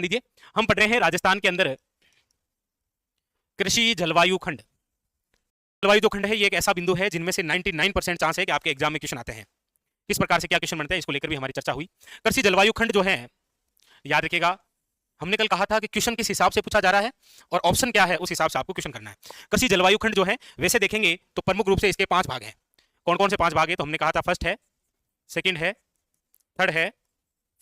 दीजिए, हम पढ़ रहे हैं राजस्थान के अंदर कृषि जलवायु खंड। जलवायु जो खंड है ये एक ऐसा बिंदु है जिनमें से 99% चांस है कि आपके एग्जाम में क्वेश्चन आते हैं। किस प्रकार से क्या क्वेश्चन बनते हैं इसको लेकर भी हमारी चर्चा हुई। कृषि जलवायु खंड जो है, याद रखिएगा, हमने कल कहा था कि क्वेश्चन किस हिसाब से पूछा जा रहा है और ऑप्शन क्या है उस हिसाब से आपको क्वेश्चन करना है। कृषि जलवायु खंड जो है वैसे देखेंगे तो प्रमुख रूप से इसके 5 भाग हैं। कौन कौन से 5 भाग है? तो हमने कहा था फर्स्ट है, सेकंड है, थर्ड है,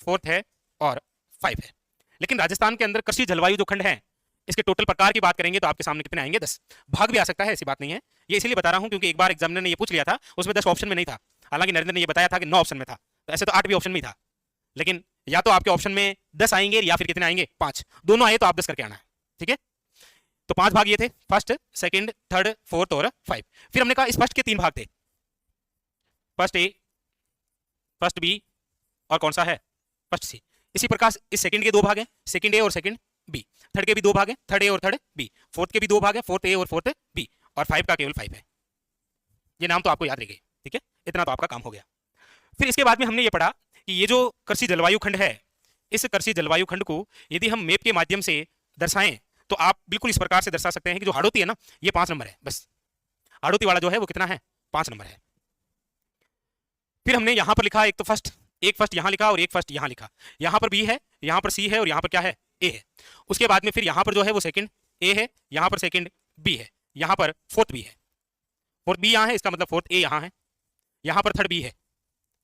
फोर्थ है और 5 है। लेकिन राजस्थान के अंदर कृषि जलवायु जो खंड है इसके टोटल प्रकार की बात करेंगे तो आपके सामने कितने आएंगे? 10। भाग भी आ सकता है, ऐसी बात नहीं है। ये इसलिए बता रहा हूं क्योंकि एक बार एग्जामिनर ने ये पूछ लिया था, उसमें 10 ऑप्शन में नहीं था। हालांकि नरेंद्र ने ये बताया था कि 9 ऑप्शन में था, तो ऐसे तो 8 भी ऑप्शन में ही था। लेकिन या तो आपके ऑप्शन में 10 आएंगे या फिर कितने आएंगे? 5। दोनों आए तो आप 10 करके आना है, ठीक है। तो 5 भाग ये थे, फर्स्ट, सेकंड, थर्ड, फोर्थ और 5। फिर हमने कहा इस फर्स्ट के 3 भाग थे, फर्स्ट ए, फर्स्ट बी और कौन सा है? फर्स्ट सी। इसी प्रकार इस सेकंड के 2 भाग हैं, सेकंड ए और सेकंड बी। थर्ड के भी 2 भाग हैं, थर्ड ए और थर्ड बी। फोर्थ के भी 2 भाग हैं, फोर्थ ए और फोर्थ बी। और 5 का केवल 5 है। ये नाम तो आपको याद रहेगा, ठीक है। इतना तो आपका काम हो गया। फिर इसके बाद में हमने ये पढ़ा कि ये जो कृषि जलवायु खंड है, इस कृषि जलवायु खंड को यदि हम मैप के माध्यम से दर्शाएं तो आप बिल्कुल इस प्रकार से दर्शा सकते हैं कि जो हाड़ौती है ना, ये 5 नंबर है बस। हाड़ौती वाला जो है वो कितना है? 5 नंबर है। फिर हमने यहां पर लिखा एक तो फर्स्ट, एक फर्स्ट यहां लिखा और एक फर्स्ट यहां लिखा। यहां पर बी है, यहां पर सी है और यहां पर क्या है? ए है। उसके बाद में फिर यहां पर जो है वो सेकंड ए है, यहां पर सेकंड बी है, यहां पर फोर्थ बी है। फोर्थ बी यहां है, इसका मतलब फोर्थ ए यहां है। यहां पर थर्ड बी है,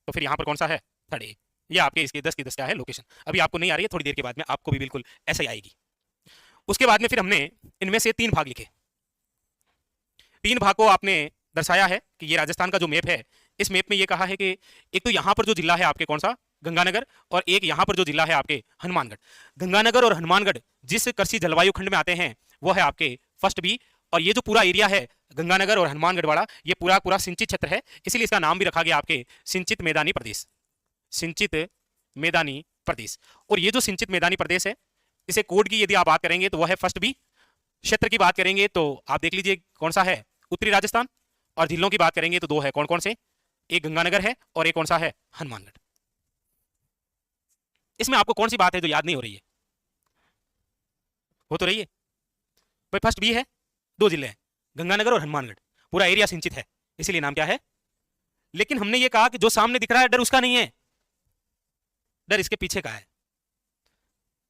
तो फिर यहां पर कौन सा है? Third A. ये आपके इसके 10 की 10 क्या है? लोकेशन। अभी आपको नहीं आ रही है, थोड़ी देर के बाद में आपको भी बिल्कुल ऐसे ही आएगी। उसके बाद में फिर हमने इनमें से 3 भाग लिखे। 3 भाग को आपने दर्शाया है कि ये राजस्थान का जो मैप है, इस मैप में ये कहा है कि एक तो यहां पर जो जिला है आपके कौन सा? गंगानगर। और एक यहां पर जो जिला है आपके हनुमानगढ़। गंगानगर और हनुमानगढ़ जिस कृषि जलवायु खंड में आते हैं वो है आपके फर्स्ट बी। और ये जो पूरा एरिया है गंगानगर और हनुमानगढ़ वाला, ये पूरा पूरा सिंचित क्षेत्र है, इसीलिए इसका नाम भी रखा गया आपके सिंचित मैदानी प्रदेश। सिंचित मैदानी प्रदेश। और ये जो सिंचित मैदानी प्रदेश है, इसे कोड की यदि आप बात करेंगे तो वह है फर्स्ट बी। क्षेत्र की बात करेंगे तो आप देख लीजिए कौन सा है? उत्तरी राजस्थान। और जिलों की बात करेंगे तो 2 है, कौन कौन से? एक गंगानगर है और एक कौन सा है? हनुमानगढ़। इसमें आपको कौन सी बात है जो याद नहीं हो रही है? हो तो रही है भाई। फर्स्ट बी है, 2 जिले हैं, गंगानगर और हनुमानगढ़। पूरा एरिया सिंचित है, इसीलिए नाम क्या है? लेकिन हमने ये कहा कि जो सामने दिख रहा है डर उसका नहीं है, डर इसके पीछे का है।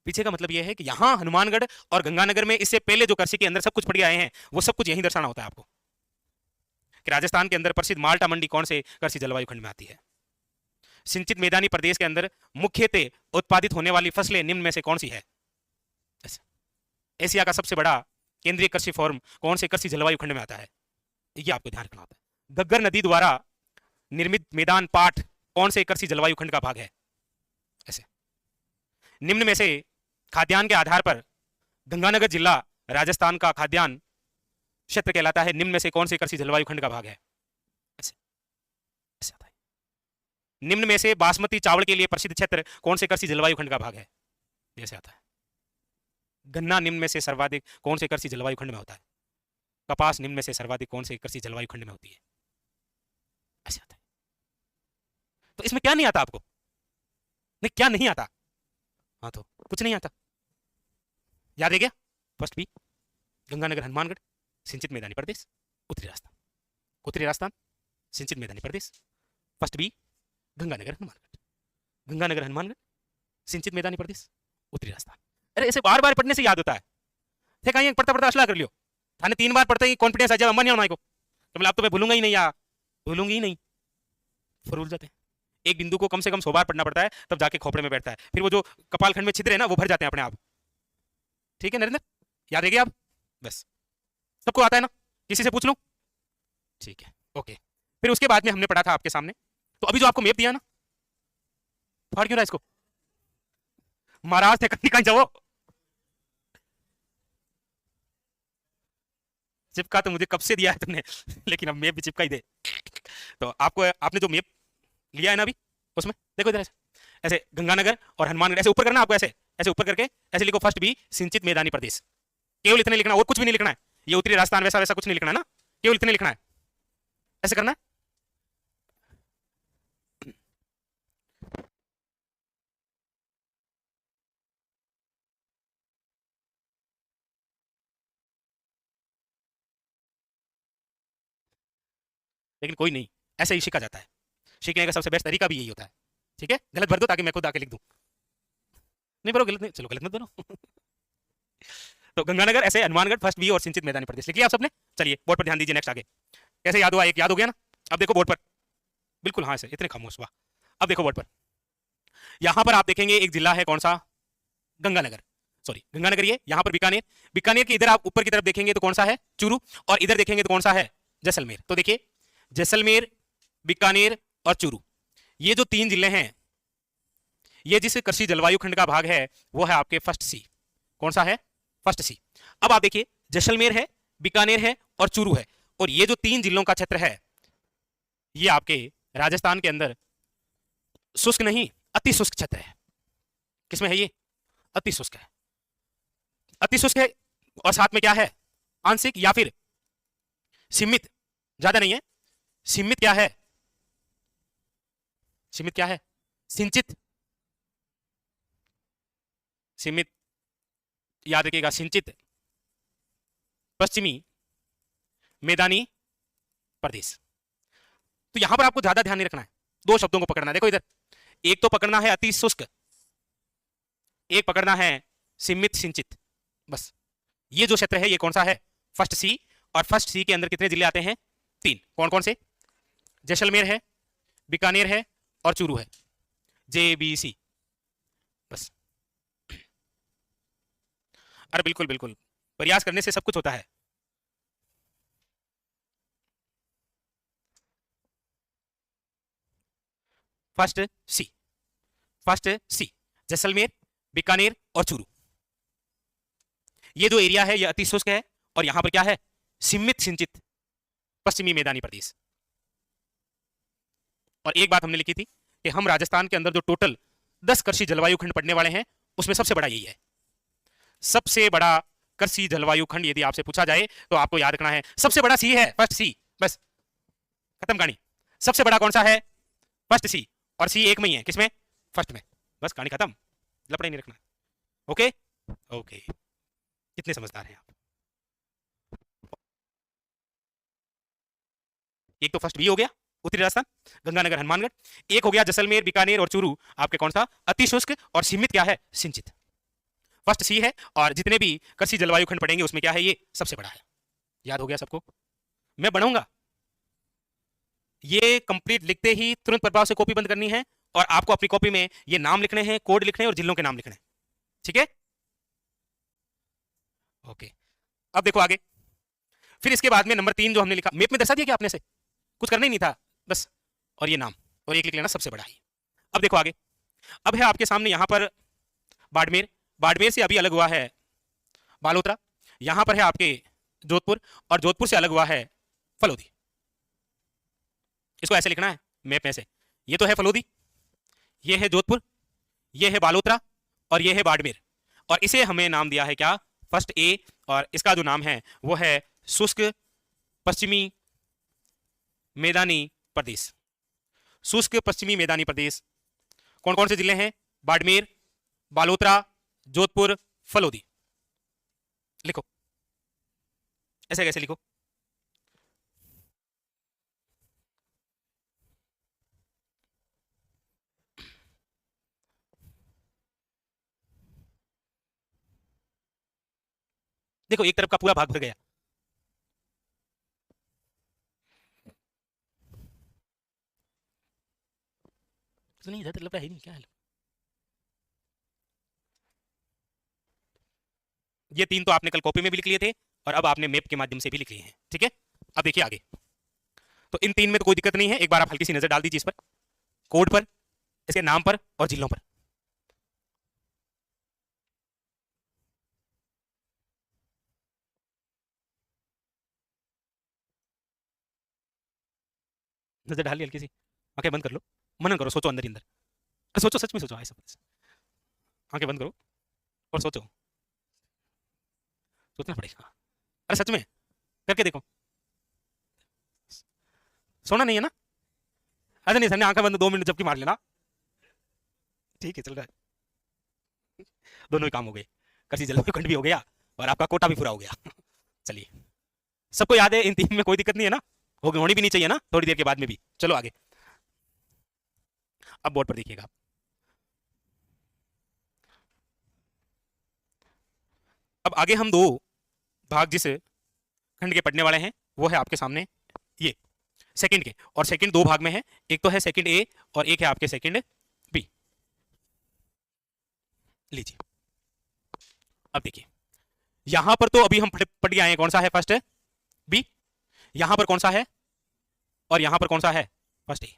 पीछे का मतलब यह है कि यहां हनुमानगढ़ और गंगानगर में इससे पहले जो कृषि के अंदर सब कुछ पढ़ के आए हैं वो सब कुछ यहीं दर्शाना होता है आपको कि राजस्थान के अंदर प्रसिद्ध माल्टा मंडी कौन से कृषि जलवायु खंड में आती है। सिंचित मैदानी प्रदेश के अंदर मुख्यतः उत्पादित होने वाली फसलें निम्न में से कौन सी है? एशिया का सबसे बड़ा केंद्रीय कृषि फॉर्म कौन से कृषि जलवायु खंड में आता है? ये आपको ध्यान रखना होता है। घग्गर नदी द्वारा निर्मित मैदान पाठ कौन से कृषि जलवायु खंड का भाग है? ऐसे निम्न में से खाद्यान्न के आधार पर गंगानगर जिला राजस्थान का खाद्यान्न क्षेत्र कहलाता है। निम्न में से कौन से कृषि जलवायु खंड का भाग है? ऐसे ऐसे आता है। निम्न में से बासमती चावल के लिए प्रसिद्ध क्षेत्र कौन से कृषि जलवायु खंड का भाग है? जैसे आता है। गन्ना निम्न में से सर्वाधिक कौन से कृषि जलवायु खंड में होता है? कपास निम्न में से सर्वाधिक कौन से कृषि जलवायु खंड में होती है? ऐसे आता है। तो इसमें क्या नहीं आता आपको? नहीं, क्या नहीं आता? हाँ, तो कुछ नहीं आता। याद है क्या? फर्स्ट बी, गंगानगर हनुमानगढ़, सिंचित मैदानी प्रदेश, उत्तरी राजस्थान। उत्तरी राजस्थान, सिंचित मैदानी प्रदेश, फर्स्ट बी, गंगानगर हनुमानगढ़। गंगानगर हनुमानगढ़, सिंचित मैदानी प्रदेश, उत्तरी राजस्थान। अरे ऐसे बार बार पढ़ने से याद होता है। थे कहीं पढ़ता पढ़ता असला कर लियो। थाने 3 बार पढ़ते ही कॉन्फिडेंस आ जाए अम्मा नहीं को तो मतलब अब तो मैं भूलूंगा ही नहीं, या भूलूंगी ही नहीं। फिर भूल जाते हैं। एक बिंदु को कम से कम 100 बार पढ़ना पड़ता है, तब जाके खोपड़े में बैठता है। फिर वो जो कपाल खंड में छिद्र है ना, वो भर जाते हैं अपने आप। ठीक है नरेंद्र, याद है क्या आप? बस सबको आता है ना? किसी से पूछ लूं? ठीक है, ओके। फिर उसके बाद में हमने पढ़ा था आपके सामने, तो अभी जो आपको मैप दिया ना, फाड़ क्यों रहा इसको? महाराज थे कहीं कहीं जाओ। चिपका तो मुझे कब से दिया है तुमने लेकिन अब मैप भी चिपका ही दे। तो आपको आपने जो मैप लिया है ना अभी, उसमें देखो इधर ऐसे ऐसे गंगानगर और हनुमानगढ़ ऐसे ऊपर करना आपको, ऐसे ऐसे ऊपर करके ऐसे लिखो फर्स्ट बी सिंचित मैदानी प्रदेश। केवल इतने लिखना, और कुछ भी नहीं लिखना है। ये उत्तरी राजस्थान वैसा वैसा कुछ नहीं लिखना है ना, केवल इतने लिखना है। ऐसे करना है। लेकिन कोई नहीं, ऐसे ही सीखा जाता है। सीखने का सबसे बेस्ट तरीका भी यही होता है। ठीक है, गलत भर दो ताकि मैं खुद आके लिख दूं। नहीं भरो गलत नहीं, चलो गलत मत भरो। तो गंगानगर ऐसे, हनुमानगढ़ फर्स्ट बी और सिंचित मैदानी प्रदेश लिख लिया आप सबने। चलिए बोर्ड पर ध्यान दीजिए, नेक्स्ट आगे कैसे याद हुआ, एक याद हो गया ना। अब देखो बोर्ड पर, बिल्कुल हाँ सर, इतने खामोश हुआ। अब देखो बोर्ड पर, यहां पर आप देखेंगे एक जिला है, कौन सा, गंगानगर, सॉरी गंगानगर, ये यहां पर बीकानेर, बीकानेर के इधर आप ऊपर की तरफ देखेंगे तो कौन सा है, चूरू, और इधर देखेंगे तो कौन सा है, जैसलमेर। तो देखिए जैसलमेर, बीकानेर और चूरू, ये जो 3 जिले हैं, ये जिस कृषि जलवायु खंड का भाग है वो है आपके फर्स्ट सी। कौन सा है, फर्स्ट सी। अब आप देखिए जैसलमेर है, बीकानेर है और चूरू है, और ये जो 3 जिलों का क्षेत्र है ये आपके राजस्थान के अंदर शुष्क नहीं, अति शुष्क क्षेत्र है। किसमें है ये, अति शुष्क है, अति शुष्क है। और साथ में क्या है, आंशिक या फिर सीमित, ज्यादा नहीं है, सीमित क्या है, सीमित क्या है, सिंचित, सीमित, याद रखिएगा, सिंचित पश्चिमी मैदानी प्रदेश। तो यहां पर आपको ज्यादा ध्यान नहीं रखना है, 2 शब्दों को पकड़ना है। देखो इधर, एक तो पकड़ना है अति शुष्क, एक पकड़ना है सीमित सिंचित, बस। ये जो क्षेत्र है ये कौन सा है, फर्स्ट सी, और फर्स्ट सी के अंदर कितने जिले आते हैं, 3। कौन कौन से, जैसलमेर है, बीकानेर है और चूरू है, JBC, बस। अरे बिल्कुल बिल्कुल, प्रयास करने से सब कुछ होता है। फर्स्ट सी, फर्स्ट सी, जैसलमेर, बीकानेर और चूरू, ये जो एरिया है ये अति शुष्क है, और यहां पर क्या है, सीमित सिंचित पश्चिमी मैदानी प्रदेश। और एक बात हमने लिखी थी कि हम राजस्थान के अंदर जो टोटल 10 कृषि जलवायु खंड पढ़ने वाले हैं उसमें सबसे बड़ा यही है। सबसे बड़ा कृषि जलवायु खंड यदि आपसे पूछा जाए तो आपको याद रखना है सबसे बड़ा सी है, फर्स्ट सी, बस खत्म कहानी। सबसे बड़ा कौन सा है, फर्स्ट सी, और सी एक में ही है, किसमें, फर्स्ट में, बस कहानी खत्म, लपड़ा ही नहीं रखना। ओके ओके, कितने समझदार हैं आप। एक तो फर्स्ट बी हो गया, उत्तरी राजस्थान, गंगानगर, हनुमानगढ़। एक हो गया जैसलमेर, बीकानेर और चूरू, आपके कौन सा, अति शुष्क और सीमित क्या है, सिंचित। फर्स्ट सी है, और जितने भी कृषि जलवायु खंड पढ़ेंगे उसमें क्या है, ये सबसे बड़ा है। याद हो गया सबको, मैं बढ़ाऊंगा ये कंप्लीट लिखते ही तुरंत प्रभाव से कॉपी बंद करनी है, और आपको अपनी कॉपी में ये नाम लिखने हैं, कोड लिखने हैं और जिलों के नाम लिखने हैं, ठीक है। ओके, अब देखो आगे, फिर इसके बाद में नंबर 3 जो हमने लिखा, मैप में दर्शा दिया क्या आपने से, कुछ करना ही नहीं था बस, और ये नाम, और एक लिख लेना सबसे बड़ा ही। अब देखो आगे, अब है आपके सामने यहां पर बाड़मेर, बाड़मेर से अभी अलग हुआ है बालोतरा, यहां पर है आपके जोधपुर, और जोधपुर से अलग हुआ है फलोदी। इसको ऐसे लिखना है मैप में से, ये तो है फलोदी, ये है जोधपुर, ये है बालोतरा और ये है बाड़मेर, और इसे हमें नाम दिया है क्या, फर्स्ट ए, और इसका जो नाम है वो है शुष्क पश्चिमी मैदानी प्रदेश। शुष्क पश्चिमी मैदानी प्रदेश, कौन कौन से जिले हैं, बाड़मेर, बालोतरा, जोधपुर, फलोदी। लिखो ऐसे कैसे लिखो, देखो एक तरफ का पूरा भाग भर गया, तो नहीं इधर लग रहा है नहीं क्या है। ये 3 तो आपने कल कॉपी में भी लिख लिए थे, और अब आपने मैप के माध्यम से भी लिख लिए हैं, ठीक है। अब देखिए आगे, तो इन 3 में तो कोई दिक्कत नहीं है, एक बार आप हल्की सी नजर डाल दीजिए इस पर, कोड पर, इसके नाम पर और जिलों पर। नजर डालिए हल्की सी, आंखें बंद कर लो, मनन करो, सोचो अंदर ही अंदर, सोचो सच में सोचो, ऐसा आंखें बंद करो और सोचो, सोचना पड़ेगा, अरे सच में करके देखो, सोना नहीं है ना, अरे नहीं सर आंखें बंद 2 मिनट जबकि मार लेना, ठीक है चल रहा है, दोनों ही काम हो गए, कृषि जलवायु खंड भी हो गया और आपका कोटा भी पूरा हो गया। चलिए सबको याद है, इन 3 में कोई दिक्कत नहीं है ना, वो होनी भी नहीं चाहिए ना थोड़ी देर के बाद में भी। चलो आगे, अब बोर्ड पर देखिएगा। अब आगे हम दो भाग जिस खंड के पढ़ने वाले हैं वो है आपके सामने ये सेकंड के, और सेकंड दो भाग में है, एक तो है सेकंड ए और एक है आपके सेकंड बी। लीजिए अब देखिए, यहां पर तो अभी हम पढ़ के आए हैं, कौन सा है फर्स्ट बी, यहां पर कौन सा है और यहां पर कौन सा है फर्स्ट ए।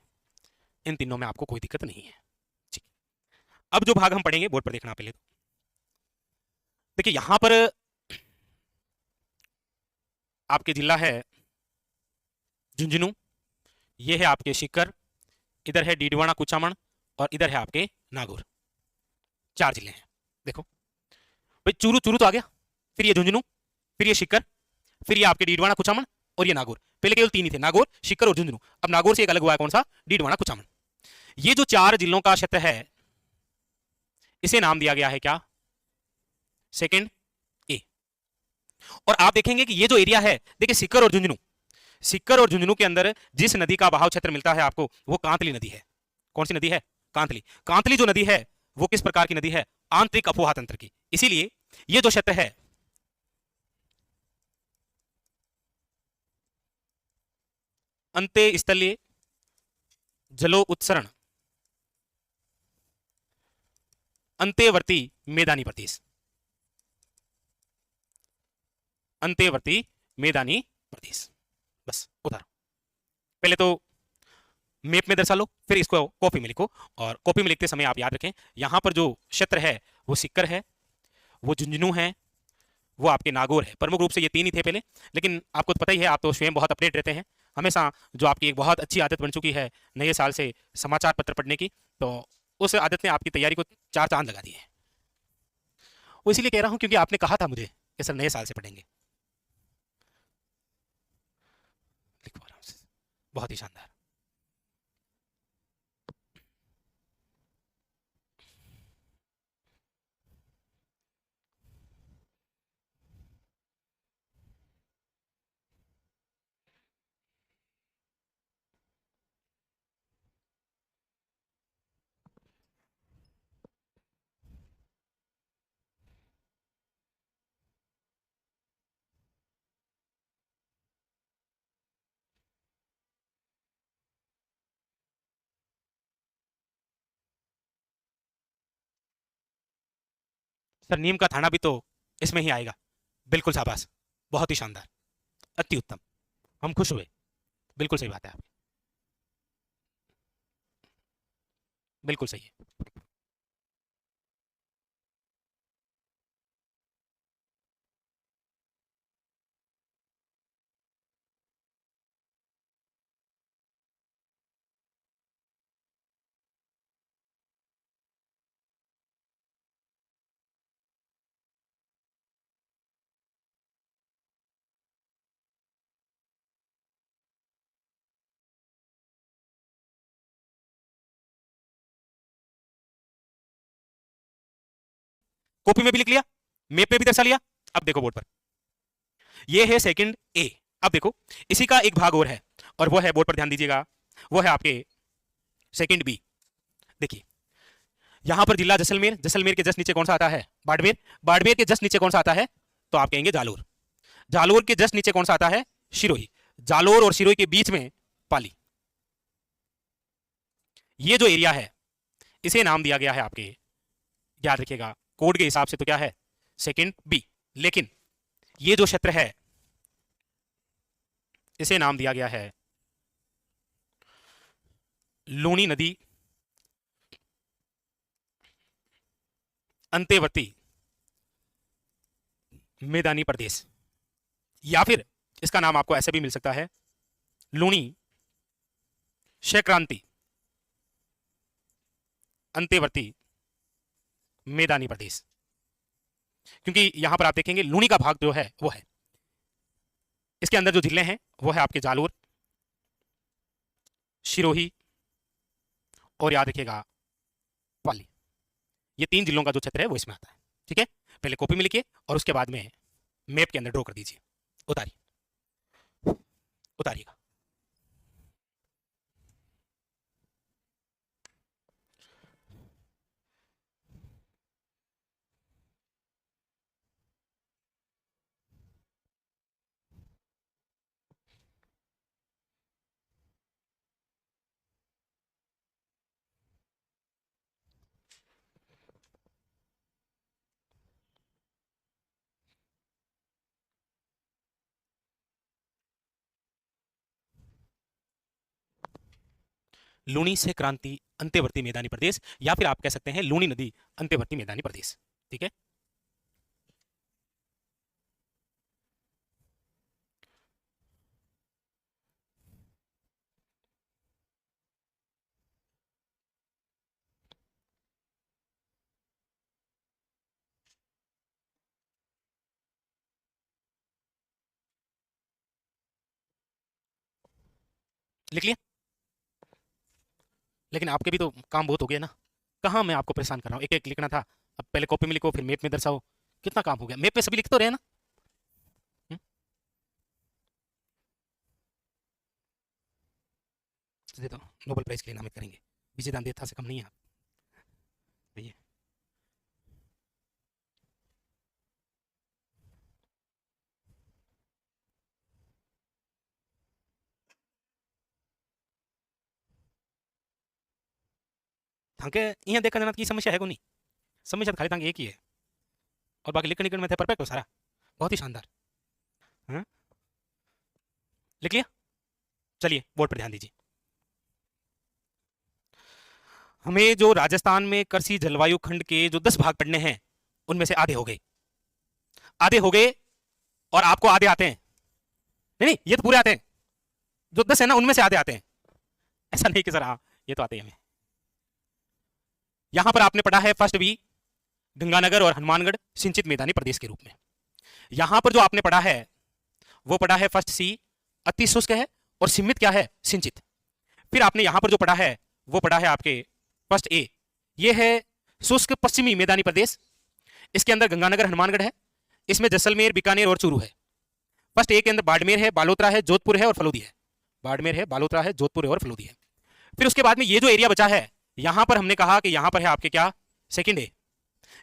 इन तीनों में आपको कोई दिक्कत नहीं है। ठीक, अब जो भाग हम पढ़ेंगे बोर्ड पर देखना पहले तो देखिए, यहां पर आपके जिला है झुंझुनू, ये है आपके सीकर, इधर है डीडवाना कुचामन और इधर है आपके नागौर। चार जिले हैं। देखो भाई, चूरू चूरू तो आ गया, फिर ये झुंझुनू, फिर ये सीकर, फिर ये आपके डीडवाना कुचामन और ये नागौर। पहले केवल तीन ही थे, नागौर, सीकर और झुंझुनू। अब नागौर से एक अलग हुआ है, कौन सा, डीडवाना कुचामन। ये जो चार जिलों का क्षेत्र है इसे नाम दिया गया है क्या, सेकंड ए। और आप देखेंगे कि ये जो एरिया है, देखिए सीकर और झुंझुनू, सीकर और झुंझुनू के अंदर जिस नदी का बहाव क्षेत्र मिलता है आपको वो कांतली नदी है। कौन सी नदी है, कांतली। कांतली जो नदी है वो किस प्रकार की नदी है, आंतरिक अफवाह तंत्र की। इसीलिए ये जो क्षेत्र है अंत्य स्थलीय जलो उत्सरण अंत्यवर्ती मैदानी प्रदेश, अंत्यवर्ती मैदानी प्रदेश। बस उतारो, पहले तो मैप में दर्शा लो, फिर इसको कॉपी में लिखो। और कॉपी में लिखते समय आप याद रखें, यहां पर जो क्षेत्र है वो सीकर है, वो झुंझुनू है, वो आपके नागौर है। प्रमुख रूप से ये तीन ही थे पहले, लेकिन आपको तो पता ही है, आप तो स्वयं बहुत अपडेट रहते हैं हमेशा। जो आपकी एक बहुत अच्छी आदत बन चुकी है नए साल से समाचार पत्र पढ़ने की, तो उस आदत ने आपकी तैयारी को चार चांद लगा दिए हैं। वो इसीलिए कह रहा हूं क्योंकि आपने कहा था मुझे कि सर नए साल से पढ़ेंगे। लिखो आराम से, बहुत ही शानदार। सर नीम का थाना भी तो इसमें ही आएगा। बिल्कुल शाबाश, बहुत ही शानदार, अति उत्तम, हम खुश हुए। बिल्कुल सही बात है आपकी, बिल्कुल सही है। कॉपी में भी लिख लिया, मैप में भी दर्शा लिया। अब देखो बोर्ड पर, ये है सेकंड ए। अब देखो इसी का एक भाग और है, और वो है, बोर्ड पर ध्यान दीजिएगा, वो है आपके सेकंड बी। देखिए यहां पर जिला जैसलमेर, जैसलमेर के जस्ट नीचे कौन सा आता है, बाड़मेर, बाड़मेर के जस्ट नीचे कौन सा आता है, तो आप कहेंगे जालोर, जालोर के जस्ट नीचे कौन सा आता है, सिरोही, जालोर और सिरोही के बीच में पाली। ये जो एरिया है इसे नाम दिया गया है आपके, याद रखिएगा कोड के हिसाब से तो क्या है, सेकंड बी। लेकिन ये जो क्षेत्र है इसे नाम दिया गया है लूनी नदी अंत्यवर्ती मैदानी प्रदेश, या फिर इसका नाम आपको ऐसे भी मिल सकता है लूनी क्षयक्रांति अंत्यवर्ती मैदानी प्रदेश। क्योंकि यहां पर आप देखेंगे लूनी का भाग जो है वो है, इसके अंदर जो जिले हैं वो है आपके जालोर, सिरोही और याद रखिएगा पाली। ये तीन जिलों का जो क्षेत्र है वो इसमें आता है। ठीक है, पहले कॉपी में लिखिए और उसके बाद में मैप के अंदर ड्रॉ कर दीजिए। उतारिए, उतारिएगा। लूणी से क्रांति अंत्यवर्ती मैदानी प्रदेश, या फिर आप कह सकते हैं लूणी नदी अंत्यवर्ती मैदानी प्रदेश। ठीक है, लिख लिया। लेकिन आपके भी तो काम बहुत हो गया ना, कहाँ मैं आपको परेशान कर रहा हूँ, एक एक लिखना था। अब पहले कॉपी में लिखो, फिर मैप में दर्शाओ, कितना काम हो गया। मैप में सभी लिख तो रहे हैं ना। हम्म, दे दो, नोबेल प्राइज के लिए नामित करेंगे। विजय दान देता से कम नहीं है आप। ये थांके यहाँ देखा जाना की समस्या है को नहीं, समस्या तो खाली थांके एक ही है, और बाकी लिखने लिखने में थे परफेक्ट हो सारा, बहुत ही शानदार। हाँ, लिख लिया। चलिए बोर्ड पर ध्यान दीजिए। हमें जो राजस्थान में कृषि जलवायु खंड के जो 10 भाग पढ़ने हैं, उनमें से आधे हो गए, आधे हो गए, और आपको आधे आते हैं। नहीं नहीं, ये तो पूरे आते हैं, जो 10 है ना उनमें से आधे आते हैं। ऐसा नहीं कि सर हाँ ये तो आते हैं हमें। यहां पर आपने पढ़ा है फर्स्ट बी गंगानगर और हनुमानगढ़ सिंचित मैदानी प्रदेश के रूप में। यहां पर जो आपने पढ़ा है वो पढ़ा है फर्स्ट सी अति शुष्क है, और सीमित क्या है, सिंचित। फिर आपने यहां पर जो पढ़ा है वो पढ़ा है आपके फर्स्ट ए, ये है शुष्क पश्चिमी मैदानी प्रदेश, इसके अंदर गंगानगर हनुमानगढ़ है, इसमें जैसलमेर बीकानेर और चूरू है। फर्स्ट ए के अंदर बाड़मेर है, बालोतरा है, जोधपुर है और फलोदी है। बाड़मेर है, बालोतरा है, जोधपुर है और फलोदी है। फिर उसके बाद में ये जो एरिया बचा है, यहां पर हमने कहा कि यहां पर है आपके क्या, सेकंड ए।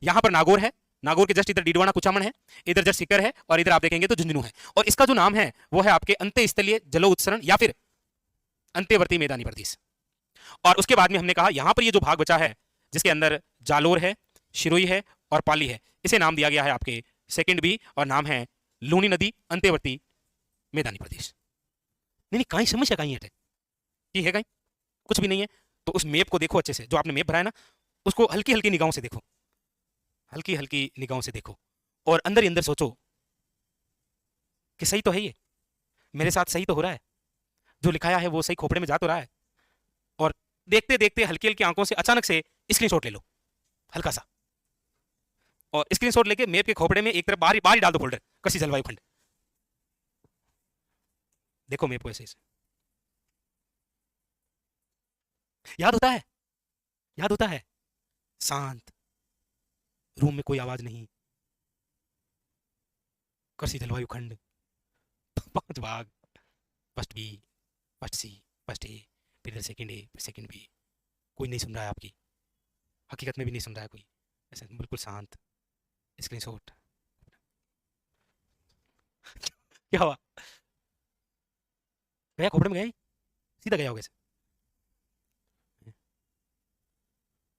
यहां पर नागौर है, नागौर के जस्ट इधर डीडवाना कुचामन है, इधर जस्ट सीकर है, और इधर आप देखेंगे तो झुंझुनू है। और इसका जो नाम है वो है आपके अंत्यस्थलीय जलो उत्सरण या फिर अंत्यवर्ती मैदानी प्रदेश। और उसके बाद में हमने कहा यहां पर ये जो भाग बचा है जिसके अंदर जालोर है, शिरोई है और पाली है, इसे नाम दिया गया है आपके सेकंड बी, और नाम है लूनी नदी अंत्यवर्ती मैदानी प्रदेश। नहीं नहीं, कहीं समस्या कहीं है, ये है कहीं कुछ भी नहीं है। तो उस मैप को देखो अच्छे से, जो आपने मैप भरा है ना उसको हल्की हल्की निगाहों से देखो, हल्की हल्की निगाहों से देखो, और अंदर ही अंदर सोचो कि सही तो है ये, मेरे साथ सही तो हो रहा है, जो लिखाया है वो सही खोपड़े में जा तो रहा है। और देखते देखते हल्की हल्की आंखों से अचानक से स्क्रीनशॉट ले लो हल्का सा, और स्क्रीनशॉट लेके मैप के खोपड़े में एक तरफ बाहर बाहर ही डाल दो फोल्डर कृषि जलवायु खंड। देखो मैप को ऐसे ऐसे याद होता है, याद होता है, शांत रूम में कोई आवाज नहीं, कृषि जलवायु खंड, 5 भाग, first B, first C, first A, फिर सेकंड ए, फिर सेकंड बी। कोई नहीं सुन रहा है आपकी, हकीकत में भी नहीं सुन रहा है कोई, ऐसे बिल्कुल शांत। स्क्रीनशॉट क्या हुआ, गया खोपड़े में, गया ही? सीधा गया होगा ऐसे।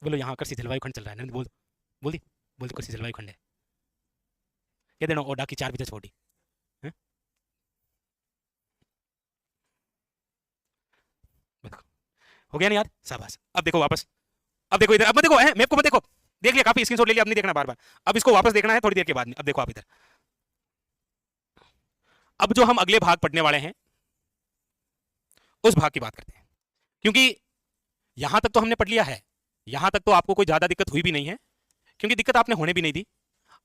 बोलो यहाँ कृषि जलवायु खंड चल रहा है, नहीं बोल, बोल दी, बोल दी कृषि जलवायु खंड है, कह देना ओडा की 4 बजे छोड़ी है। हो गया ना याद, शाबाश। अब देखो वापस, अब देखो इधर, अब मत देखो मैप को मत देखो, देख लिया काफी स्क्रीनशॉट ले लिया, अब नहीं देखना बार बार। अब इसको वापस देखना है थोड़ी देर के बाद में। अब देखो आप इधर, अब जो हम अगले भाग पढ़ने वाले हैं उस भाग की बात करते हैं, क्योंकि यहां तक तो हमने पढ़ लिया है, यहां तक तो आपको कोई ज्यादा दिक्कत हुई भी नहीं है, क्योंकि दिक्कत आपने होने भी नहीं दी,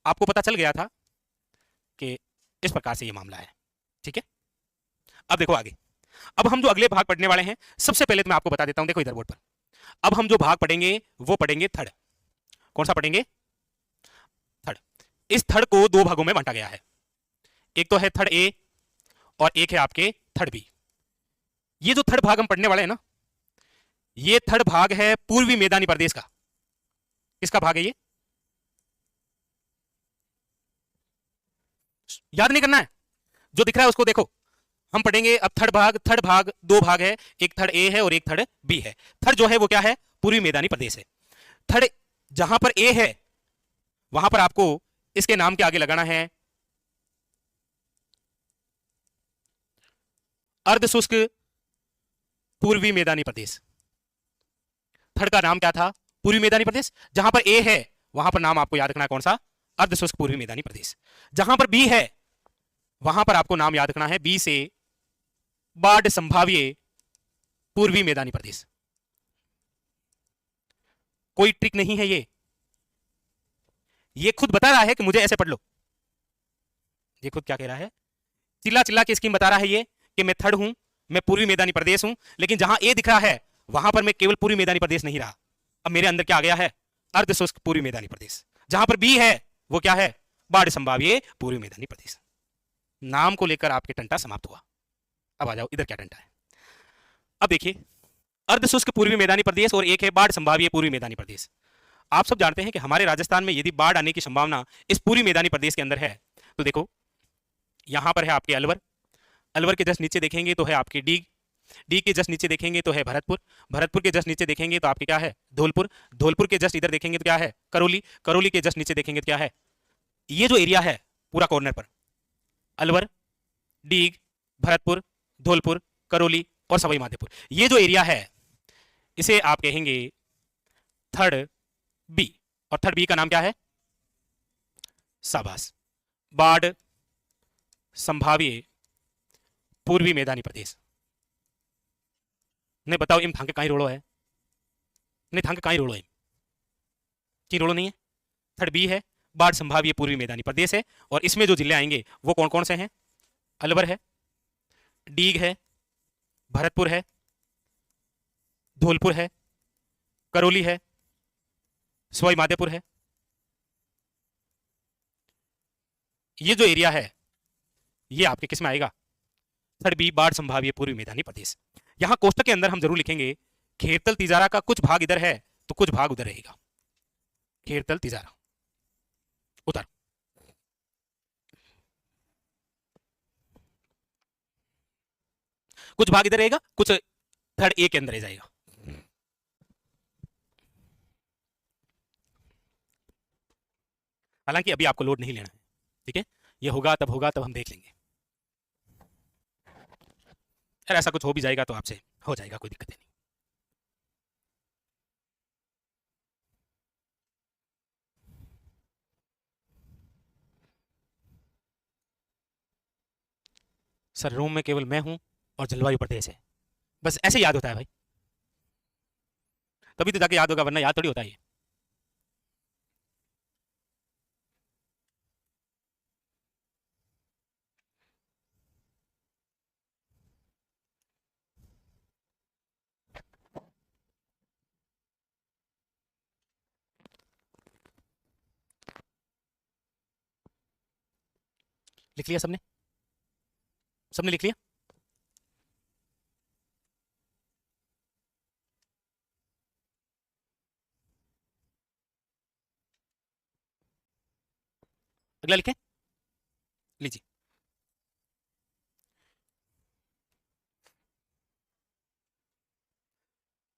आपको पता चल गया था कि इस प्रकार से ये मामला है। ठीक है, अब देखो आगे, अब हम जो अगले भाग पढ़ने वाले हैं, सबसे पहले तो मैं आपको बता देता हूं, देखो इधर बोर्ड पर, अब हम जो भाग पढ़ेंगे वो पढ़ेंगे थर्ड। कौन सा पढ़ेंगे, थर्ड। इस थर्ड को 2 भागों में बांटा गया है, एक तो है थर्ड ए और एक है आपके थर्ड बी। ये जो थर्ड भाग हम पढ़ने वाले हैं ना, ये थर्ड भाग है पूर्वी मैदानी प्रदेश का। किसका भाग है ये, याद नहीं करना है, जो दिख रहा है उसको देखो। हम पढ़ेंगे अब थर्ड भाग, थर्ड भाग 2 भाग है, एक थर्ड ए है और एक थर्ड बी है। थर्ड जो है वो क्या है, पूर्वी मैदानी प्रदेश है। थर्ड जहां पर ए है वहां पर आपको इसके नाम के आगे लगाना है अर्ध शुष्क पूर्वी मैदानी प्रदेश। थर्ड का नाम क्या था? पूर्वी मैदानी प्रदेश। जहां पर ए है वहां पर नाम आपको याद रखना है कौन सा? अर्ध शुष्क पूर्वी मैदानी प्रदेश। जहां पर बी है वहां पर आपको नाम याद रखना है बी से बाढ़ संभाव्य पूर्वी मैदानी प्रदेश। कोई ट्रिक नहीं है ये खुद बता रहा है कि मुझे ऐसे पढ़ लो। ये खुद क्या कह रहा है? चिल्ला चिल्ला की स्कीम बता रहा है ये कि मैं थर्ड हूं, मैं पूर्वी मैदानी प्रदेश हूं, लेकिन जहां ए दिख रहा है वहां पर मैं केवल पूर्वी मैदानी प्रदेश नहीं रहा, अब मेरे अंदर क्या आ गया है? अर्ध शुष्क पूर्वी मैदानी प्रदेश। जहां पर बी है वो क्या है? बाढ़ संभाव्य पूर्वी मैदानी प्रदेश। नाम को लेकर आपके टंटा समाप्त हुआ। अब आ जाओ इधर क्या टंटा है। अब देखिए, अर्ध शुष्क पूर्वी मैदानी प्रदेश और एक है बाढ़ संभाव्य पूर्वी मैदानी प्रदेश। आप सब जानते हैं कि हमारे राजस्थान में यदि बाढ़ आने की संभावना इस पूर्वी मैदानी प्रदेश के अंदर है तो देखो यहां पर है आपके अलवर, अलवर के जस्ट नीचे देखेंगे तो है आपके डीग, डीग के जस्ट नीचे देखेंगे तो है भरतपुर, भरतपुर के जस्ट नीचे देखेंगे तो आपके क्या है? धौलपुर, धौलपुर के जस्ट इधर देखेंगे तो क्या है? करौली, करौली के जस्ट नीचे देखेंगे तो क्या है? ये जो एरिया है पूरा कॉर्नर पर अलवर, डीग, भरतपुर, धौलपुर, करौली और सवाई माधोपुर, ये जो एरिया है इसे आप कहेंगे थर्ड बी। और थर्ड बी का नाम क्या है? शाबाश, बाढ़ संभाव्य पूर्वी मैदानी प्रदेश। ने बताओ इम थांके कहीं रोड़ो है? ने थांके कहीं रोड़ो इम की रोड़ो नहीं है? थर्ड बी है, बाढ़ संभाव्य पूर्वी मैदानी प्रदेश है। और इसमें जो जिले आएंगे वो कौन कौन से हैं? अलवर है, डीग है, भरतपुर है, धौलपुर है, करौली है, सवाई माधोपुर है। ये जो एरिया है ये आपके किस में आएगा? थर्ड बी, बाढ़ संभाव्य पूर्वी मैदानी प्रदेश। यहां कोष्टक के अंदर हम जरूर लिखेंगे खेरतल तिजारा का कुछ भाग इधर है तो कुछ भाग उधर रहेगा। खेरतल तिजारा उधर, कुछ भाग इधर रहेगा, कुछ थर्ड ए के अंदर रह जाएगा। हालांकि अभी आपको लोड नहीं लेना है, ठीक है? ये होगा तब हम देख लेंगे। अगर ऐसा कुछ हो भी जाएगा तो आपसे हो जाएगा, कोई दिक्कत नहीं। सर रोम में केवल मैं हूं और जलवायु प्रदेश है, बस ऐसे याद होता है भाई, तभी तो जाके याद होगा, वरना याद थोड़ी होता है ये। लिख लिया सबने? सबने लिख लिया? अगला लिखें, लीजिए।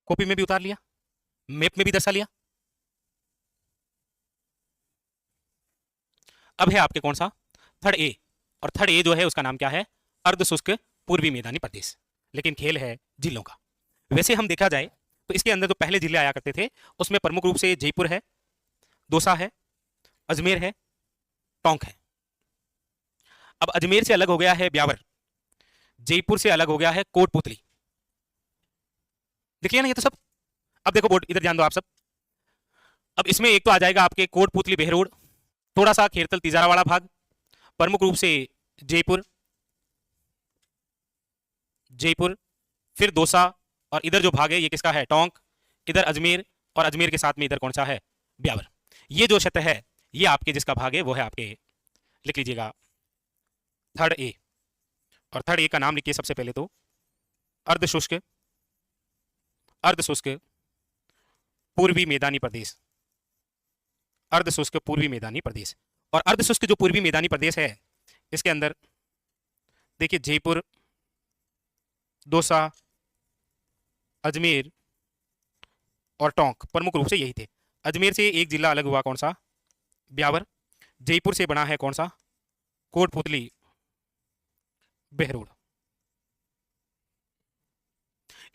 कॉपी में भी उतार लिया, मैप में भी दर्शा लिया। अब है आपके कौन सा? Third A. और थर्ड ए जो है उसका नाम क्या है? अर्ध शुष्क पूर्वी मैदानी प्रदेश। लेकिन खेल है जिलों का। वैसे हम देखा जाए तो इसके अंदर जो पहले जिले आया करते थे उसमें प्रमुख रूप से जयपुर है, दौसा है, अजमेर है, टोंक है। अब अजमेर से अलग हो गया है ब्यावर, जयपुर से अलग हो गया है कोटपुतली। दिख लिया ना ये तो सब? अब देखो बोर्ड इधर ध्यान दो आप सब। अब इसमें एक तो आ जाएगा आपके कोटपुतली बहरोड, थोड़ा सा खेरतल तिजारा वाला भाग, प्रमुख रूप से जयपुर, जयपुर, फिर दौसा, और इधर जो भाग है ये किसका है? टोंक, इधर अजमेर, और अजमेर के साथ में इधर कौन सा है? ब्यावर। ये जो क्षेत्र है ये आपके जिसका भाग है वो है आपके, लिख लीजिएगा थर्ड ए। और थर्ड ए का नाम लिखिए सबसे पहले तो अर्ध शुष्क, अर्ध शुष्क पूर्वी मैदानी प्रदेश, अर्ध शुष्क पूर्वी मैदानी प्रदेश। और अर्ध शुष्क जो पूर्वी मैदानी प्रदेश है इसके अंदर देखिए जयपुर, दौसा, अजमेर और टोंक प्रमुख रूप से यही थे। अजमेर से एक जिला अलग हुआ कौन सा? ब्यावर। जयपुर से बना है कौन सा? कोटपुतली बहरोड।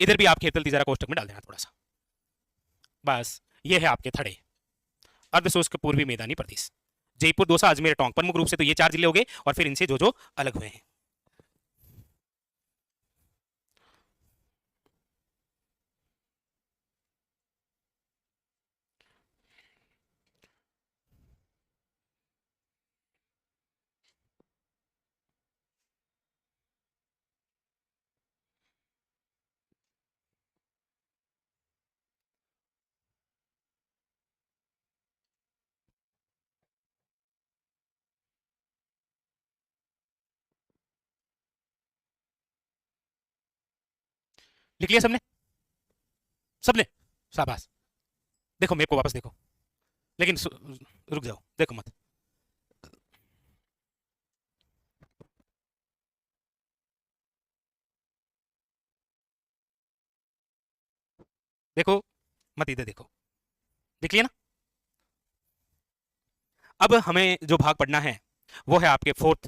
इधर भी आप खेतल तिजारा कोष्टक में डाल देना थोड़ा सा। बस ये है आपके थड़े, अर्ध शुष्क पूर्वी मैदानी प्रदेश। जयपुर, दौसा, अजमेर, टोंक, प्रमुख रूप से तो ये 4 जिले हो गए, और फिर इनसे जो जो अलग हुए हैं। लिख लिया सबने? सबने? शाबाश। देखो मैप को वापस देखो, लेकिन रुक जाओ, देखो मत। देखो मत, इधर देखो। देख लिया ना? अब हमें जो भाग पढ़ना है वो है आपके फोर्थ।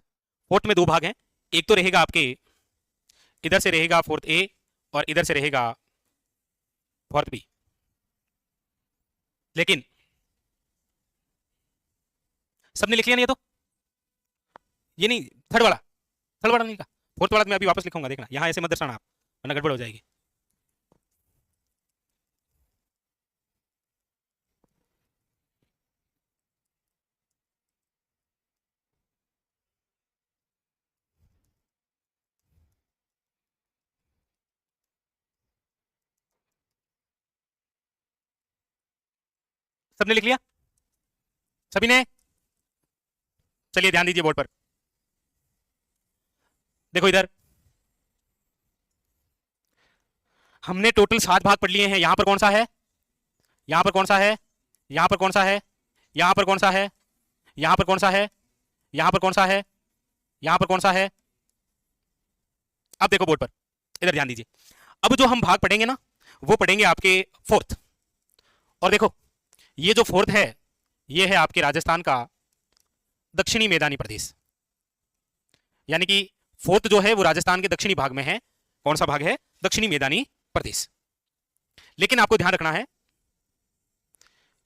फोर्थ में दो भाग हैं, एक तो रहेगा आपके इधर से रहेगा फोर्थ ए, और इधर से रहेगा फोर्थ बी। लेकिन सबने लिख लिया नहीं? ये तो ये नहीं, थर्ड वाला, थर्ड वाला नहीं लिखा। फोर्थ वाला मैं अभी वापस लिखूंगा, देखना यहाँ ऐसे मत दर्शाना आप, वरना गड़बड़ हो जाएगी। सबने लिख लिया? सभी ने? चलिए ध्यान दीजिए बोर्ड पर। देखो इधर हमने टोटल 7 भाग पढ़ लिए हैं। यहां पर कौन सा है? यहां पर कौन सा है? यहां पर कौन सा है? यहां पर कौन सा है? यहां पर कौन सा है? यहां पर कौन सा है? यहां पर कौन सा है? अब देखो बोर्ड पर, इधर ध्यान दीजिए। अब जो हम भाग पढ़ेंगे ना, वो पढ़ेंगे आपके फोर्थ। और देखो ये जो फोर्थ है, ये है आपके राजस्थान का दक्षिणी मैदानी प्रदेश। यानी कि फोर्थ जो है वो राजस्थान के दक्षिणी भाग में है। कौन सा भाग है? दक्षिणी मैदानी प्रदेश। लेकिन आपको ध्यान रखना है,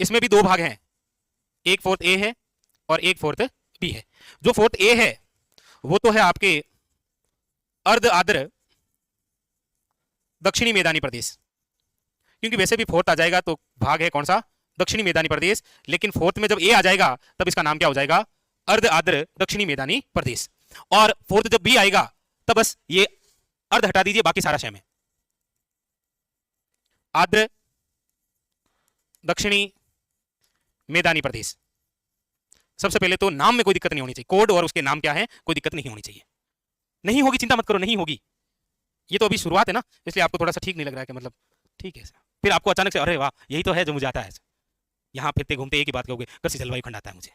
इसमें भी दो भाग हैं, एक फोर्थ ए है और एक फोर्थ बी है। जो फोर्थ ए है वो तो है आपके अर्ध आर्द्र दक्षिणी मैदानी प्रदेश, क्योंकि वैसे भी फोर्थ आ जाएगा तो भाग है कौन सा? दक्षिणी मैदानी प्रदेश। लेकिन फोर्थ में जब ए आ जाएगा तब इसका नाम क्या हो जाएगा? अर्ध आर्द्र दक्षिणी मैदानी प्रदेश। और फोर्थ जब बी आएगा तब बस ये अर्ध हटा दीजिए, बाकी सारा सेम है। आर्द्र दक्षिणी मैदानी प्रदेश। सबसे पहले तो नाम में कोई दिक्कत नहीं होनी चाहिए, कोड और उसके नाम क्या है कोई दिक्कत नहीं होनी चाहिए। नहीं होगी, चिंता मत करो, नहीं होगी। ये तो अभी शुरुआत है ना, इसलिए आपको थोड़ा सा ठीक नहीं लग रहा है कि मतलब ठीक है। फिर आपको अचानक से अरे वाह यही तो है जो मुझे आता है, यहाँ फिरते घूमते एक ही बात कहोगे कृषि जलवायु खंड आता है मुझे,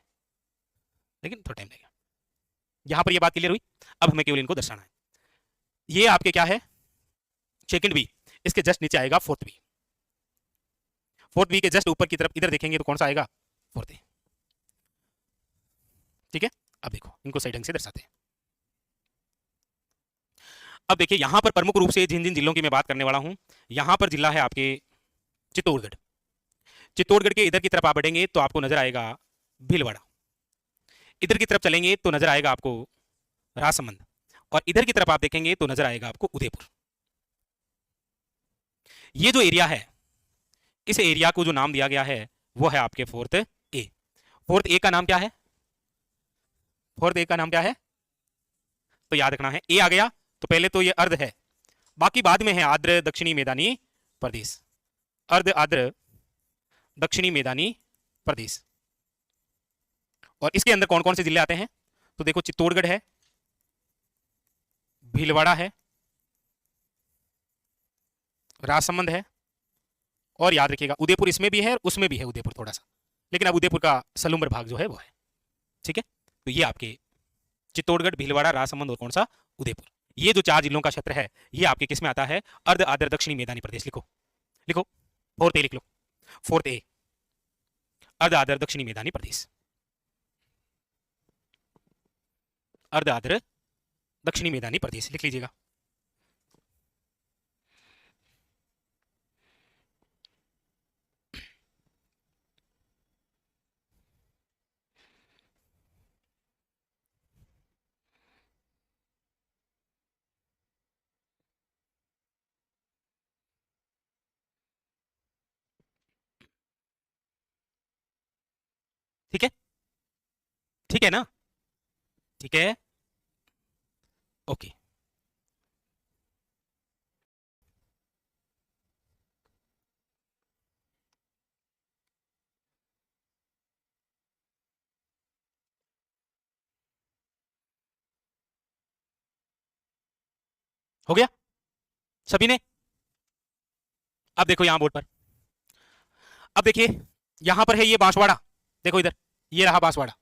लेकिन थोड़ा टाइम लगेगा। यहाँ पर ये बात क्लियर हुई। अब हमें केवल इनको दर्शाना है। ये आपके क्या है? सेकंड बी, इसके जस्ट नीचे आएगा फोर्थ बी। फोर्थ बी के जस्ट ऊपर की तरफ इधर देखेंगे तो कौन सा आएगा? फोर्थ ए। ठीक है, अब देखो इनको सही ढंग से दर्शाते हैं। अब देखिए यहां पर प्रमुख रूप से जिन जिन जिलों की मैं बात करने वाला हूं, यहां पर जिला है आपके चित्तौड़गढ़। चित्तौड़गढ़ के इधर की तरफ आप बढ़ेंगे तो आपको नजर आएगा भीलवाड़ा। इधर की तरफ चलेंगे तो नजर आएगा आपको राजसमंद। और इधर की तरफ आप देखेंगे तो नजर आएगा आपको उदयपुर। ये जो एरिया है, इस एरिया को जो नाम दिया गया है वो है आपके फोर्थ ए। फोर्थ ए का नाम क्या है? फोर्थ ए का नाम क्या है? तो याद रखना है, ए आ गया तो पहले तो ये अर्ध है, बाकी बाद में है आर्द्र दक्षिणी मैदानी प्रदेश। अर्ध आर्द्र दक्षिणी मैदानी प्रदेश। और इसके अंदर कौन कौन से जिले आते हैं? तो देखो चित्तौड़गढ़ है, भीलवाड़ा है, राजसमंद है, और याद रखिएगा उदयपुर इसमें भी है और उसमें भी है उदयपुर थोड़ा सा, लेकिन अब उदयपुर का सलूम्बर भाग जो है वो है। ठीक है, तो ये आपके चित्तौड़गढ़, भीलवाड़ा, राजसमंद और कौन सा? उदयपुर। ये जो 4 जिलों का क्षेत्र है ये आपके किस में आता है? अर्ध आर्द्र दक्षिणी मैदानी प्रदेश। लिखो लिखो, फोर्थ ए लिख लो, फोर्थ ए, अर्ध आर्द्र दक्षिणी मैदानी प्रदेश। अर्ध आर्द्र दक्षिणी मैदानी प्रदेश लिख लीजिएगा। ठीक है, ठीक है ना, ठीक है, ओके। हो गया सभी ने? अब देखो यहां बोर्ड पर, अब देखिए यहां पर है ये बांसवाड़ा, देखो इधर, ये रहा बांसवाड़ा।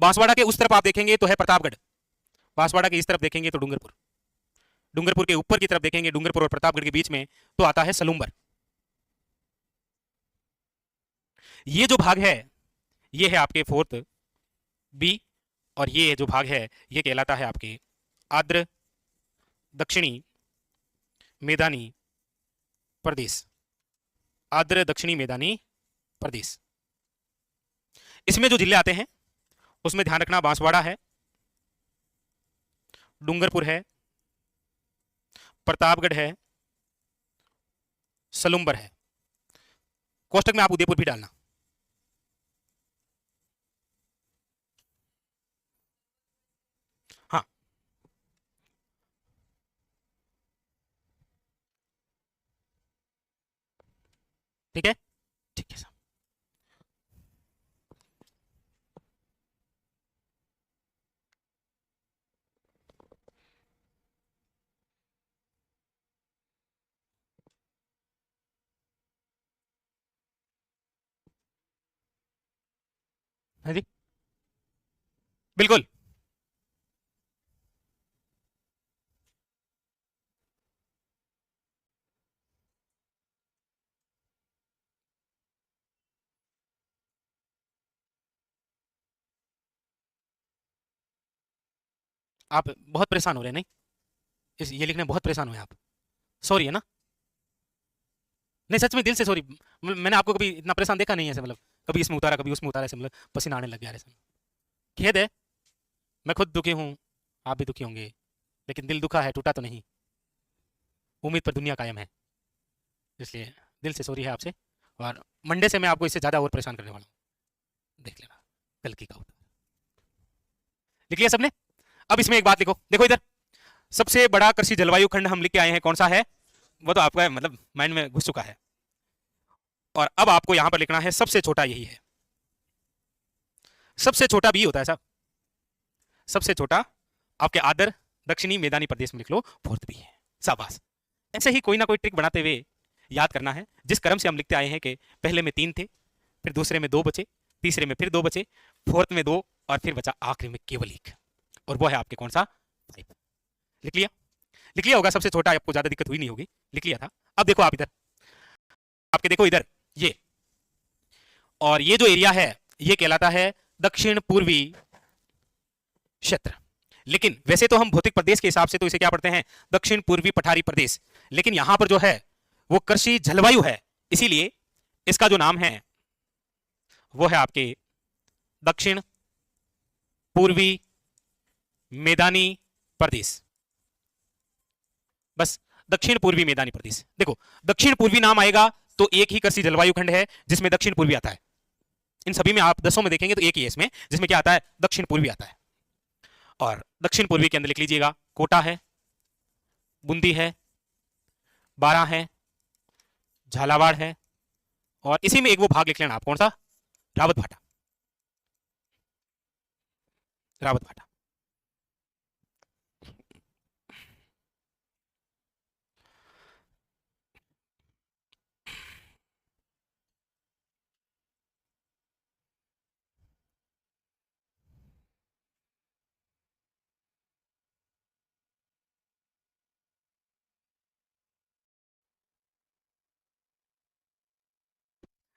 बांसवाड़ा के उस तरफ आप देखेंगे तो है प्रतापगढ़, बांसवाड़ा के इस तरफ देखेंगे तो डूंगरपुर, डूंगरपुर के ऊपर की तरफ देखेंगे, डूंगरपुर और प्रतापगढ़ के बीच में तो आता है सलूम्बर। ये जो भाग है ये है आपके फोर्थ बी, और ये जो भाग है ये कहलाता है आपके आर्द्र दक्षिणी मैदानी प्रदेश, आर्द्र दक्षिणी मैदानी प्रदेश। इसमें जो जिले आते हैं उसमें ध्यान रखना, बांसवाड़ा है, डूंगरपुर है, प्रतापगढ़ है, सलूम्बर है। कोष्टक में आप उदयपुर भी डालना। हाँ, ठीक है, ठीक है साहब। हाँ जी, बिल्कुल। आप बहुत परेशान हो रहे हैं नहीं, इस ये लिखने में बहुत परेशान हुए आप, सॉरी है ना? नहीं सच में दिल से सॉरी, मैंने आपको कभी इतना परेशान देखा नहीं है ऐसे, मतलब कभी इसमें उतारा कभी उसमें उतारा ऐसे, मतलब पसीना आने लग गया ऐसे। खेद है, मैं खुद दुखी हूँ, आप भी दुखी होंगे, लेकिन दिल दुखा है, टूटा तो नहीं। उम्मीद पर दुनिया कायम है, इसलिए दिल से सॉरी है आपसे। और मंडे से मैं आपको इससे ज़्यादा और परेशान करने वाला हूँ, देख लेना कल की का होता। लिख लिया सबने? अब इसमें एक बात लिखो, देखो इधर, सबसे बड़ा कृषि जलवायु खंड हम लिख के आए हैं, कौन सा है वो तो आपका मतलब माइंड में घुस चुका है। और अब आपको यहां पर लिखना है सबसे छोटा, यही है सबसे छोटा बी होता है साहब, सबसे छोटा आपके आदर दक्षिणी मैदानी प्रदेश में लिख लो, फोर्थ बी है, शाबाश। ऐसे ही कोई ना कोई ट्रिक बनाते हुए याद करना है। जिस क्रम से हम लिखते आए हैं कि पहले में 3 थे, फिर दूसरे में 2 बचे, तीसरे में फिर 2 बचे, फोर्थ में 2, और फिर बचा आखिरी में केवल 1, और वो है आपके कौन सा, 5। लिख लिया? लिख लिया होगा सबसे छोटा, आपको ज्यादा दिक्कत हुई नहीं होगी, लिख लिया था। अब देखो आप इधर, आपके देखो इधर ये, और ये जो एरिया है ये कहलाता है दक्षिण पूर्वी क्षेत्र। लेकिन वैसे तो हम भौतिक प्रदेश के हिसाब से तो इसे क्या पढ़ते हैं, दक्षिण पूर्वी पठारी प्रदेश, लेकिन यहां पर जो है वो कृषि जलवायु है, इसीलिए इसका जो नाम है वो है आपके दक्षिण पूर्वी मैदानी प्रदेश। बस दक्षिण पूर्वी मैदानी प्रदेश। देखो दक्षिण पूर्वी नाम आएगा तो एक ही कृषि जलवायु खंड है जिसमें दक्षिण पूर्वी आता है। इन सभी में आप 10 में देखेंगे तो एक ही है इसमें जिसमें क्या आता है, दक्षिण पूर्वी आता है। और दक्षिण पूर्वी के अंदर लिख लीजिएगा, कोटा है, बूंदी है, बारां है, झालावाड़ है, और इसी में एक वो भाग लिख लेना आप, कौन सा, रावत भाटा, रावत भाटा।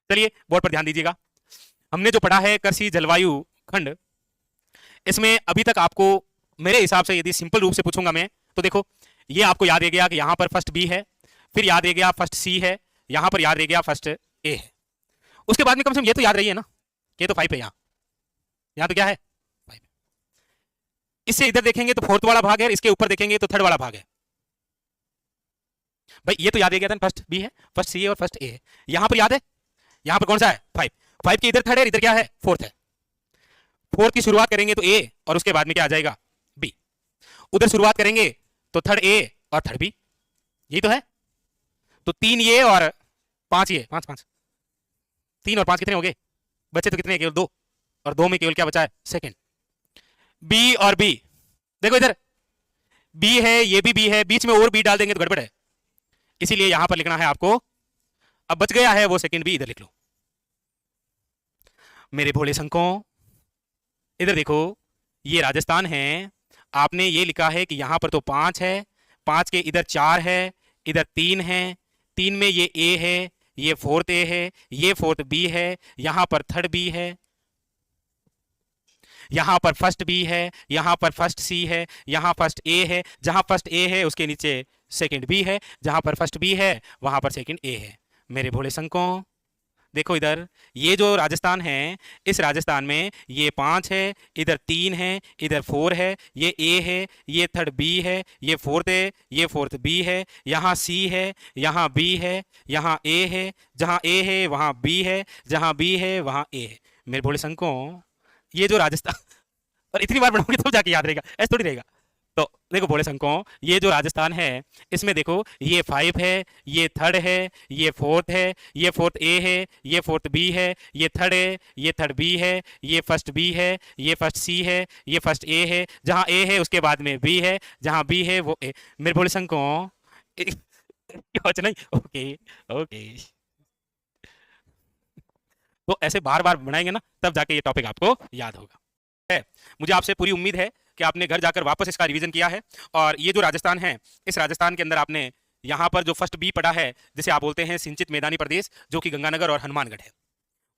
चलिए बोर्ड पर ध्यान दीजिएगा, हमने जो पढ़ा है कृषि जलवायु खंड, इसमें अभी तक आपको मेरे हिसाब से यदि सिंपल रूप से पूछूंगा मैं तो देखो, ये आपको याद रह गया कि यहां पर फर्स्ट बी है, फिर याद रह गया फर्स्ट सी है, यहां पर याद रह गया फर्स्ट ए है। उसके बाद में कम से कम ये तो याद रही है ना, ये तो 5 है, यहाँ तो क्या है 5। इससे इधर देखेंगे तो फोर्थ वाला भाग है, इसके ऊपर देखेंगे तो थर्ड वाला भाग है। भाई ये तो याद रह गया था, फर्स्ट बी है, फर्स्ट सी है और फर्स्ट ए है। यहां पर याद है, यहां पर कौन सा है 5, 5 के इधर थर्ड है, इधर क्या है फोर्थ है, फोर्थ की शुरुआत करेंगे तो ए और उसके बाद में क्या आ जाएगा बी, उधर शुरुआत करेंगे तो थर्ड ए और थर्ड बी, यही तो है। तो 3 ये और 5 ये, 5 5, 3 और 5 कितने हो गए, बच्चे तो कितने, केवल 2, और 2 में केवल क्या बचा है सेकंड, बी और बी। देखो इधर बी है, ये भी बी है, बीच में और बी डाल देंगे तो गड़बड़ है, इसीलिए यहां पर लिखना है आपको, अब बच गया है वो सेकंड बी, इधर लिख लो। मेरे भोले शंकों इधर देखो, ये राजस्थान है, आपने ये लिखा है कि यहां पर तो 5 है, 5 के इधर 4 है, इधर 3 है, 3 में ये ए है, ये फोर्थ ए है, ये फोर्थ बी है, यहां पर थर्ड बी है, यहां पर फर्स्ट बी है, यहां पर फर्स्ट सी है, यहां फर्स्ट ए है, जहां फर्स्ट ए है उसके नीचे सेकंड बी है, जहां पर फर्स्ट बी है वहां पर सेकंड ए है। मेरे भोले शंकों देखो इधर, ये जो राजस्थान है, इस राजस्थान में ये 5 है, इधर 3 है, इधर 4 है, ये ए है, ये थर्ड बी है, ये फोर्थ है, ये फोर्थ बी है, यहाँ सी है, यहाँ बी है, यहाँ ए है, जहाँ ए है वहाँ बी है, जहाँ बी है वहाँ ए है। मेरे भोले शंकों ये जो राजस्थान और इतनी बार पढ़ोगे तब जाके याद रहेगा, ऐसे थोड़ी रहेगा। तो देखो भोले शंकों, ये जो राजस्थान है इसमें देखो, ये 5 है, ये थर्ड है, ये फोर्थ है, ये फोर्थ ए है, ये फोर्थ बी है, ये थर्ड है, ये थर्ड बी है, ये फर्स्ट बी है, ये फर्स्ट सी है, ये फर्स्ट ए है, जहां ए है उसके बाद में बी है, जहां बी है वो ए। मेरे भोले शंकों नहीं, ओके ओके, तो ऐसे बार बार बनाएंगे ना तब जाके ये टॉपिक आपको याद होगा। है, मुझे आपसे पूरी उम्मीद है कि आपने घर जाकर वापस इसका रिवीजन किया है, और ये जो राजस्थान है, इस राजस्थान के अंदर आपने यहाँ पर जो फर्स्ट बी पढ़ा है, जिसे आप बोलते हैं सिंचित मैदानी प्रदेश, जो कि गंगानगर और हनुमानगढ़ है।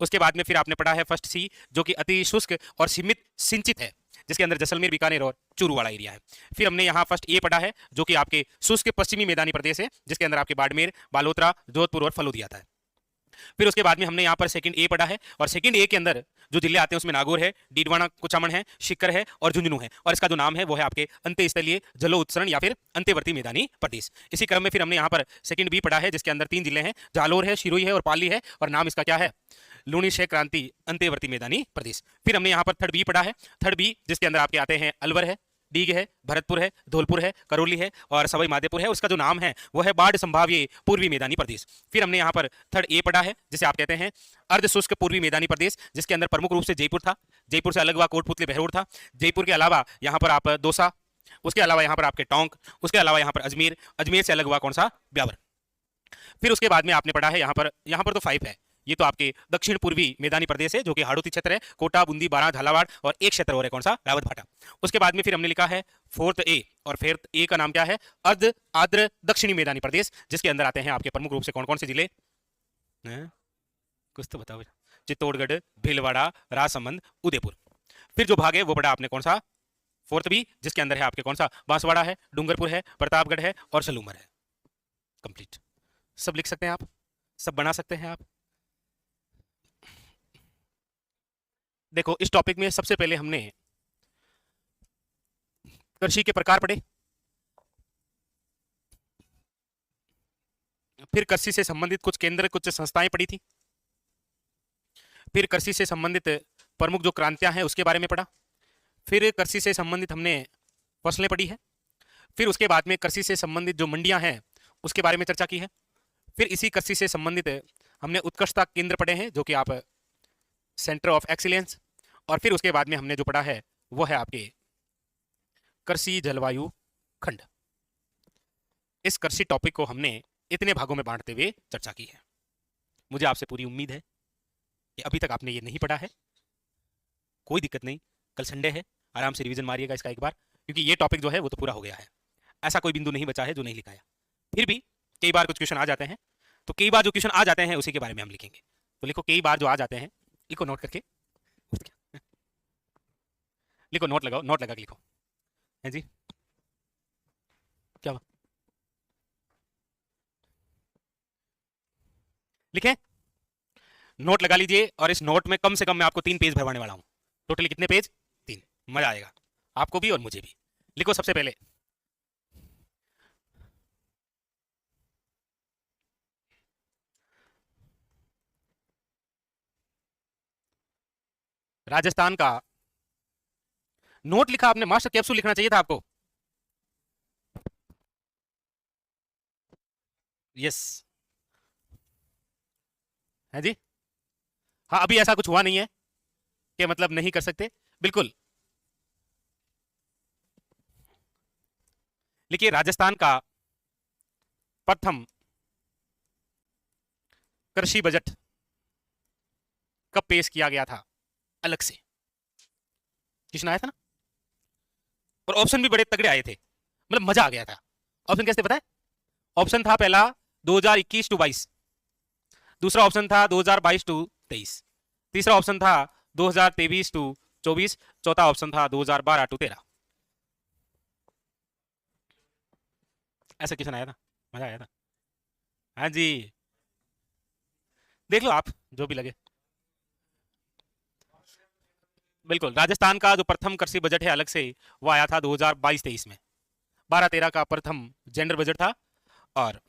उसके बाद में फिर आपने पढ़ा है फर्स्ट सी, जो कि अति शुष्क और सीमित सिंचित है, जिसके अंदर जैसलमेर, बीकानेर और चूरू वाला एरिया है। फिर हमने यहाँ फर्स्ट ए पढ़ा है, जो कि आपके शुष्क पश्चिमी मैदानी प्रदेश है, जिसके अंदर आपके बाड़मेर, बालोतरा, जोधपुर और फलोदी आता है। फिर उसके बाद में हमने यहाँ पर सेकंड ए पढ़ा है, और सेकंड ए के अंदर जो जिले आते हैं उसमें नागौर है, डीडवाना कुचामन है, शिक्कर है और झुंझुनू है, और इसका जो नाम है वो है आपके अंत्यस्थलीय जलो उत्सरण या फिर अंत्यवर्ती मैदानी प्रदेश। इसी क्रम में फिर हमने यहाँ पर सेकंड बी पढ़ा है, जिसके अंदर 3 जिले हैं, जालोर है, सिरोही है और पाली है, और नाम इसका क्या है, लूणी क्षय क्रांति अंत्यवर्ती मैदानी प्रदेश। फिर हमने यहाँ पर थर्ड बी पढ़ा है, थर्ड बी जिसके अंदर आपके आते हैं अलवर है, डीग है, भरतपुर है, धौलपुर है, करौली है और सवाई माधोपुर है, उसका जो नाम है वो है बाढ़ संभाव्य पूर्वी मैदानी प्रदेश। फिर हमने यहाँ पर थर्ड ए पढ़ा है, जिसे आप कहते हैं अर्ध शुष्क पूर्वी मैदानी प्रदेश, जिसके अंदर प्रमुख रूप से जयपुर था, जयपुर से अलग हुआ कोटपुतली बहरोड था, जयपुर के अलावा यहाँ पर आप दौसा, उसके अलावा यहाँ पर आपके टोंक, उसके अलावा यहाँ पर अजमेर, अजमेर से अलग हुआ कौन सा, ब्यावर। फिर उसके बाद में आपने पढ़ा है यहाँ पर तो 5 है, ये तो आपके दक्षिण पूर्वी मैदानी प्रदेश है, जो कि हाड़ौती क्षेत्र है, कोटा, बूंदी, बारां, झालावाड़ और एक क्षेत्र और है कौन सा, रावत भाटा। उसके बाद में फिर हमने लिखा है फोर्थ ए, और फोर्थ ए का नाम क्या है, अर्ध आर्द्र दक्षिणी मैदानी प्रदेश, जिसके अंदर आते हैं आपके प्रमुख रूप से कौन कौन से जिले हैं? कुछ तो बताओ, चित्तौड़गढ़, भीलवाड़ा, राजसमंद, उदयपुर। फिर जो भाग है वो पढ़ा आपने कौन सा, फोर्थ बी, जिसके अंदर है आपके कौन सा, बांसवाड़ा है, डूंगरपुर है, प्रतापगढ़ है और सलूमर है। कंप्लीट। सब लिख सकते हैं आप, सब बना सकते हैं आप। देखो इस टॉपिक में सबसे पहले हमने कृषि के प्रकार पढ़े, फिर कृषि से संबंधित कुछ केंद्र, कुछ संस्थाएं पढ़ी थी, फिर कृषि से संबंधित प्रमुख जो क्रांतियां हैं उसके बारे में पढ़ा, फिर कृषि से संबंधित हमने फसलें पढ़ी है, फिर उसके बाद में कृषि से संबंधित जो मंडियां हैं उसके बारे में चर्चा की है, फिर इसी कृषि से संबंधित हमने उत्कृष्टता केंद्र पढ़े हैं, जो कि आप सेंटर ऑफ एक्सीलेंस, और फिर उसके बाद में हमने जो पढ़ा है वो है आपके कृषि जलवायु खंड। इस कृषि टॉपिक को हमने इतने भागों में बांटते हुए चर्चा की है। मुझे आपसे पूरी उम्मीद है कि अभी तक आपने ये नहीं पढ़ा है, कोई दिक्कत नहीं, कल संडे है, आराम से रिवीजन मारिएगा इसका एक बार, क्योंकि ये टॉपिक जो है वो तो पूरा हो गया है, ऐसा कोई बिंदु नहीं बचा है जो नहीं लिखाया। फिर भी कई बार कुछ क्वेश्चन आ जाते हैं, तो कई बार जो क्वेश्चन आ जाते हैं उसी के बारे में हम लिखेंगे। तो लिखो, कई बार जो आ जाते हैं, लिखो नोट करके, लिखो, नोट लगाओ, नोट लगा के लिखो, है जी, क्या हुआ? लिखे, नोट लगा लीजिए, और इस नोट में कम से कम मैं आपको 3 पेज भरवाने वाला हूं। टोटली कितने पेज? 3। मजा आएगा आपको भी और मुझे भी। लिखो सबसे पहले, राजस्थान का नोट लिखा आपने, मास्टर कैप्सूल लिखना चाहिए था आपको। यस, है जी। हाँ, अभी ऐसा कुछ हुआ नहीं है कि मतलब नहीं कर सकते, बिल्कुल। लिखिए, राजस्थान का प्रथम कृषि बजट कब पेश किया गया था अलग से? क्वेश्चन आया था ना, और ऑप्शन भी बड़े तगड़े आए थे, मतलब मजा आ गया था। ऑप्शन कैसे पता है? ऑप्शन था पहला 2021 टू 22, दूसरा ऑप्शन था 2022 टू 23, तीसरा ऑप्शन था 2023 टू 24, चौथा ऑप्शन था 2012 टू 13। ऐसा क्वेश्चन आया था, मजा आया था। हाँ जी, देख लो आप, जो भी लगे। बिल्कुल, राजस्थान का जो प्रथम कृषि बजट है अलग से, वो आया था 2022-23 में। 12-13 का प्रथम जेंडर बजट था, और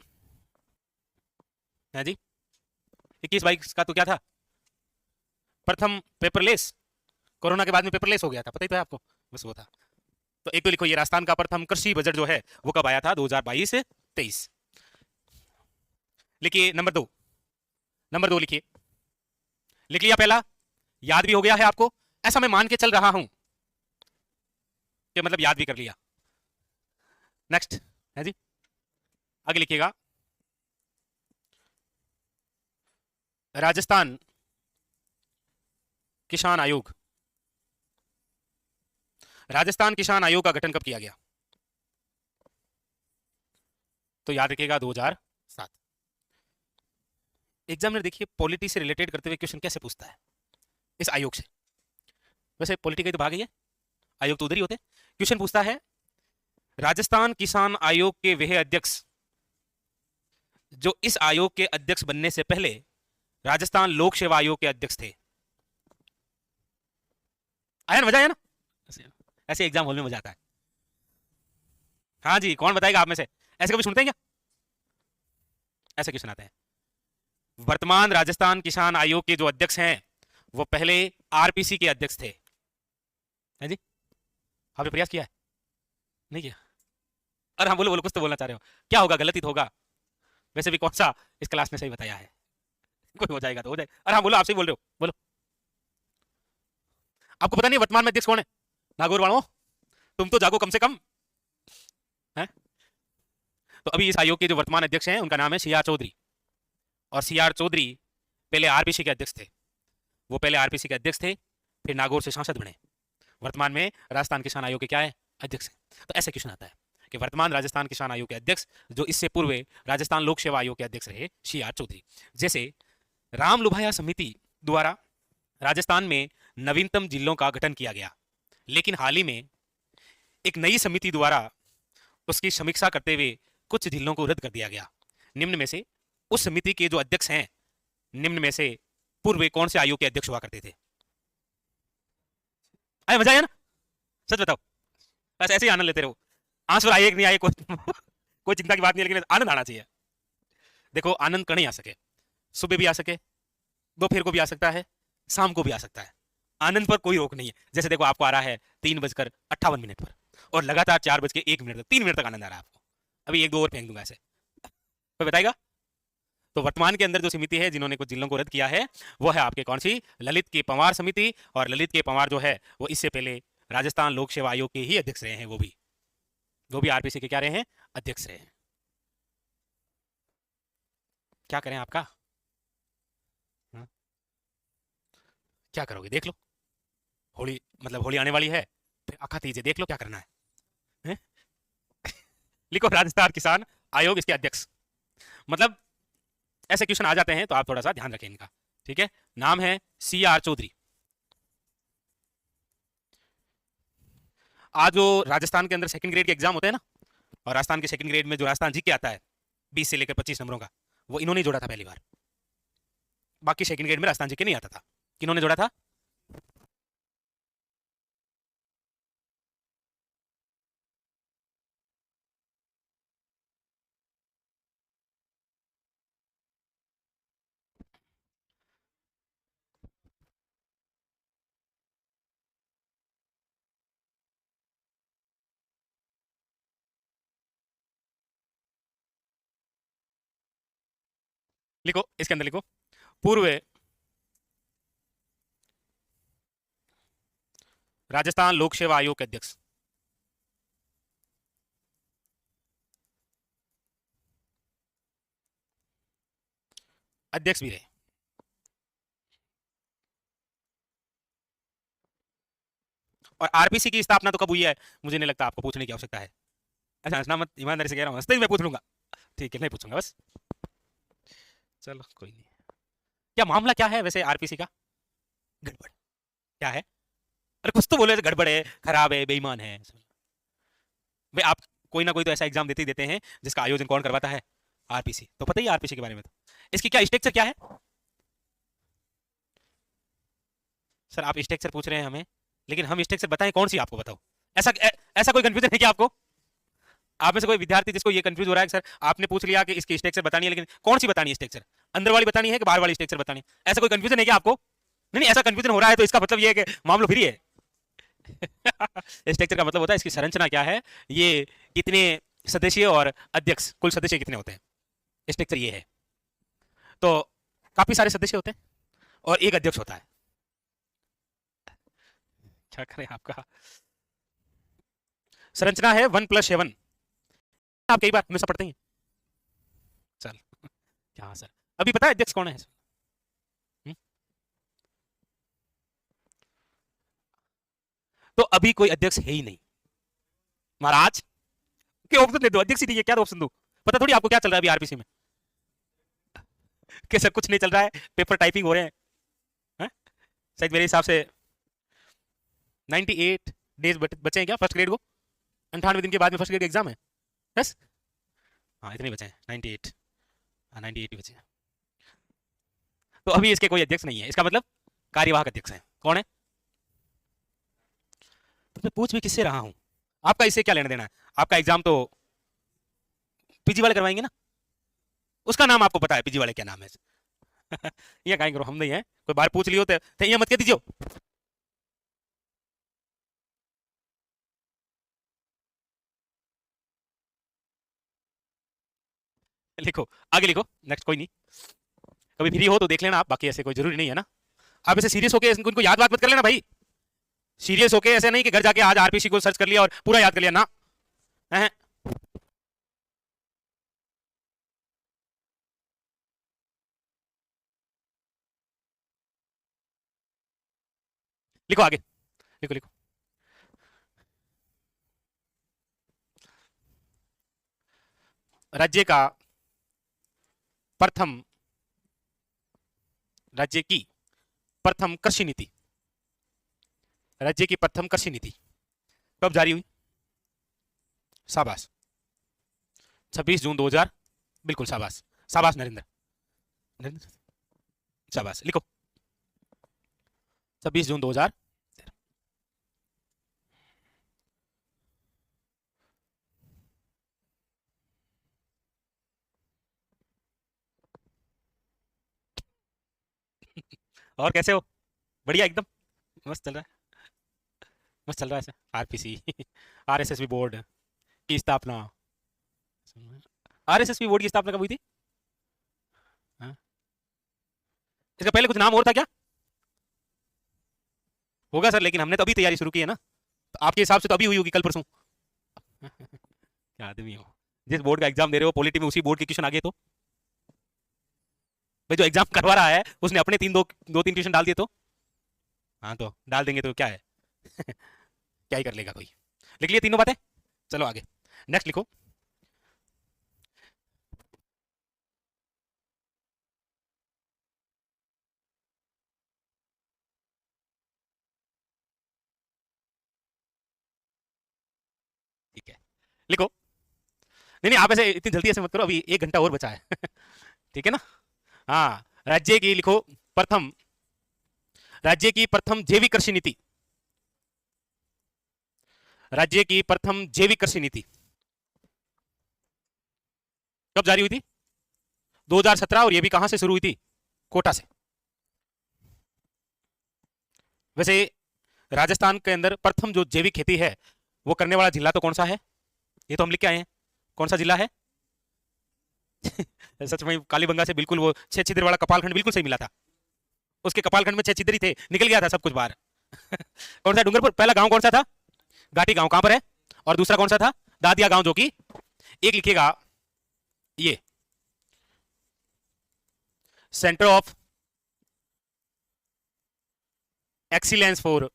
है जी 21-22 का तो क्या था? प्रथम पेपरलेस, कोरोना के बाद में पेपरलेस हो गया था, पता ही तो है आपको, बस वो था। तो एक तो लिखो, ये राजस्थान का प्रथम कृषि बजट जो है वो कब आया था? 2022-23। लिखिए नंबर दो, नंबर दो लिखिए। लिख लिया पहला, याद भी हो गया है आपको, ऐसा मैं मान के चल रहा हूं कि मतलब याद भी कर लिया। नेक्स्ट, है जी, आगे लिखिएगा। राजस्थान किसान आयोग, राजस्थान किसान आयोग का गठन कब किया गया? तो याद रखिएगा 2007। एग्जामिनर देखिए पॉलिटी से रिलेटेड करते हुए क्वेश्चन कैसे पूछता है इस आयोग से। वैसे पॉलिटी का तो भाग ही है, आयोग तो उधर ही होते। क्वेश्चन पूछता है, राजस्थान किसान आयोग के वह अध्यक्ष जो इस आयोग के अध्यक्ष बनने से पहले राजस्थान लोक सेवा आयोग के अध्यक्ष थे। आया ना, मजा आया ना? ऐसे एग्जाम हॉल में मजा आता है। हाँ जी, कौन बताएगा आप में से, ऐसे कभी सुनते हैं क्या? ऐसे क्वेश्चन आते हैं। वर्तमान राजस्थान किसान आयोग के जो अध्यक्ष हैं वो पहले आरपीसी के अध्यक्ष थे। है जी, आपने प्रयास किया है? नहीं किया? अरे हाँ, बोलो बोलो, कुछ तो बोलना चाह रहे हो, क्या होगा? गलती तो होगा, वैसे भी कौन सा इस क्लास में सही बताया है। कोई हो जाएगा तो हो जाए। अरे हाँ, बोलो, आप सही बोल रहे हो, बोलो। आपको पता नहीं वर्तमान में अध्यक्ष कौन है? नागौर वालों, तुम तो जागो कम से कम, है? तो अभी इस आयोग के जो वर्तमान अध्यक्ष हैं उनका नाम है सी आर चौधरी, और सी आर चौधरी पहले आरपीसी के अध्यक्ष थे। वो पहले आरपीसी के अध्यक्ष थे, फिर नागौर से सांसद बने, वर्तमान में राजस्थान किसान आयोग के क्या है? अध्यक्ष है। तो ऐसे क्वेश्चन आता है कि वर्तमान राजस्थान किसान आयोग के अध्यक्ष जो इससे पूर्व राजस्थान लोक सेवा आयोग के अध्यक्ष रहे, सी आर चौधरी। जैसे राम लुभाया समिति द्वारा राजस्थान में नवीनतम जिलों का गठन किया गया, लेकिन हाल ही में एक नई समिति द्वारा उसकी समीक्षा करते हुए कुछ जिलों को रद्द कर दिया गया। निम्न में से उस समिति के जो अध्यक्ष हैं, निम्न में से पूर्व कौन से आयोग के अध्यक्ष हुआ करते थे? आया, मजा आया ना? सच बताओ, बस ऐसे ही आनंद लेते रहो। आंसर आए कि नहीं आए, कोई कोई चिंता की बात नहीं है, लेकिन आनंद आना चाहिए। देखो, आनंद कहीं आ सके, सुबह भी आ सके, दोपहर को भी आ सकता है, शाम को भी आ सकता है। आनंद पर कोई रोक नहीं है। जैसे देखो, आपको आ रहा है 3:58 पर, और लगातार 4:01 तक, 3 मिनट तक आनंद आ रहा है आपको। अभी एक दो और फेंक दूंगा ऐसे, कोई बताएगा? तो वर्तमान के अंदर जो समिति है जिन्होंने कुछ जिलों को रद्द किया है, वो है आपके कौन सी? ललित के पंवार समिति। और ललित के पंवार जो है वो इससे पहले राजस्थान लोक सेवा आयोग के ही अध्यक्ष रहे हैं, वो भी आरपीसी के क्या रहे हैं? अध्यक्ष रहे हैं। क्या करें आपका? हाँ? क्या करोगे, देख लो। होली, मतलब होली आने वाली है, फिर अखा तीजे, देख लो क्या करना है? लिखो, राजस्थान किसान आयोग, इसके अध्यक्ष। मतलब ऐसे क्वेश्चन आ जाते हैं तो आप थोड़ा सा ध्यान रखें इनका, ठीक है? नाम है सी आर चौधरी। आज जो राजस्थान के अंदर सेकंड ग्रेड के एग्जाम होते हैं ना, और राजस्थान के सेकंड ग्रेड में जो राजस्थान जी के आता है 20 से लेकर 25 नंबरों का, वो इन्होंने जोड़ा था पहली बार। बाकी सेकंड ग्रेड में राजस्थान जी के नहीं आता था। किन्होंने जोड़ा था? लिखो इसके अंदर लिखो, पूर्व राजस्थान लोक सेवा आयोग के अध्यक्ष। अध्यक्ष भी रहे। और आरपीसी की स्थापना तो कब हुई है, मुझे नहीं लगता आपको पूछने की आवश्यकता है। अच्छा हंसना मत, ईमानदारी से कह रहा हूँ, हंसते ही मैं पूछ लूंगा। ठीक है, नहीं पूछूंगा बस। चलो कोई नहीं। क्या मामला क्या है वैसे आरपीसी का? गड़बड़ क्या है? अरे कुछ तो बोले, गड़बड़ है, खराब है, बेईमान है भाई। आप कोई ना कोई तो ऐसा एग्जाम देते ही देते हैं जिसका आयोजन कौन करवाता है? आरपीसी। तो पता ही है आरपीसी के बारे में। तो इसकी क्या स्ट्रक्चर क्या है? सर आप स्ट्रक्चर पूछ रहे हैं हमें, लेकिन हम स्ट्रक्चर बताएं कौन सी, आपको बताओ। ऐसा ऐसा कोई कंफ्यूजन है क्या आपको? आप में से कोई विद्यार्थी जिसको ये कंफ्यूज हो रहा है कि सर आपने पूछ लिया कि इसकी स्ट्रक्चर बतानी है, लेकिन कौन सी बतानी है स्ट्रक्चर? अंदर वाली बतानी है कि बाहर वाली स्ट्रक्चर बतानी है? ऐसा कोई कंफ्यूजन है क्या आपको? नहीं नहीं, ऐसा कंफ्यूजन हो रहा है तो इसका मतलब ये है कि मामला फ्री है। स्ट्रक्चर का मतलब होता है इसकी संरचना क्या है, ये कितने सदस्य और अध्यक्ष, कुल सदस्य कितने होते हैं, स्ट्रक्चर ये है। तो काफी सारे सदस्य होते हैं और एक अध्यक्ष होता है। क्या करें आपका? संरचना है 1+7। आप कई बार हमेशा पढ़ते हैं। चल क्या सर, अभी पता है अध्यक्ष कौन है? हुँ? तो अभी कोई अध्यक्ष है ही नहीं महाराज। क्या ऑप्शन दे दो, अध्यक्ष ही नहीं है, क्या ऑप्शन दो? पता थोड़ी आपको क्या चल रहा है अभी आरपीसी में? कैसे कुछ नहीं चल रहा है, पेपर टाइपिंग हो रहे हैं, हैं? शायद मेरे हिसाब से 98 डेज बचे हैं क्या फर्स्ट ग्रेड को? 98 दिन के बाद में फर्स्ट ग्रेड एग्जाम है। यस, हाँ इतने बचे हैं 98। हाँ 98 ही बचे हैं। तो अभी इसके कोई अध्यक्ष नहीं है, इसका मतलब कार्यवाहक अध्यक्ष है। कौन है? तो मैं पूछ भी किससे रहा हूँ, आपका इससे क्या लेना देना है? आपका एग्जाम तो पीजी वाले करवाएंगे ना, उसका नाम आपको पता है पीजी वाले क्या नाम है? ये कहीं करो, हम नहीं है, कोई बाहर पूछ लियो तो ये मत कह दीजिए। लिखो आगे, लिखो नेक्स्ट। कोई नहीं, कभी फ्री हो तो देख लेना आप, बाकी ऐसे कोई जरूरी नहीं है ना। आप ऐसे सीरियस होके इनको याद बात मत कर लेना भाई। सीरियस होके ऐसे नहीं कि घर जाके आज आरपीसी को सर्च कर लिया और पूरा याद कर लिया ना। हैं? लिखो आगे, लिखो लिखो। राज्य का प्रथम, राज्य की प्रथम कृषि नीति, राज्य की प्रथम कृषि नीति कब जारी हुई? शाबाश, 26 जून 2000। बिल्कुल शाबाश, शाबाश नरेंद्र, नरेंद्र शाबाश। लिखो 26 जून 2000। और कैसे हो? बढ़िया एकदम, मस्त चल रहा है, मस्त चल रहा है ऐसे। आरपीसी आरएसएसबी बोर्ड की स्थापना, आरएसएसबी बोर्ड की स्थापना कब हुई थी? हाँ? इसका पहले कुछ नाम और था क्या? होगा सर, लेकिन हमने तो अभी तैयारी शुरू की है ना, तो आपके हिसाब से तो अभी हुई होगी, कल परसों। क्या आदमी हो, जिस बोर्ड का एग्जाम दे रहे हो पॉलिटी में उसी बोर्ड के क्वेश्चन आगे तो भाई, जो एग्जाम करवा रहा है उसने अपने दो तीन ट्यूशन डाल दिए तो। हाँ तो डाल देंगे तो क्या है? क्या ही कर लेगा कोई। लिख लिए तीनों बातें, चलो आगे नेक्स्ट लिखो। ठीक है, लिखो। नहीं नहीं, आप ऐसे इतनी जल्दी ऐसे मत करो, अभी 1 घंटा और बचा है। ठीक है ना? हाँ, राज्य की लिखो प्रथम, राज्य की प्रथम जैविक कृषि नीति, राज्य की प्रथम जैविक कृषि नीति कब जारी हुई थी? 2017। और ये भी कहां से शुरू हुई थी? कोटा से। वैसे राजस्थान के अंदर प्रथम जो जैविक खेती है वो करने वाला जिला तो कौन सा है? ये तो हम लिख के आए हैं, कौन सा जिला है? सच में कालीबंगा से बिल्कुल वो 6 छिद्र वाला कपालखंड बिल्कुल सही मिला था। उसके कपालखंड में 6 छिद्र ही थे, निकल गया था सब कुछ बाहर। कौन सा डूंगरपुर पहला गांव कौन सा था? घाटी गांव कहां पर है? और दूसरा कौन सा था? दादिया गांव, जो कि एक लिखिएगा ये सेंटर ऑफ एक्सीलेंस फॉर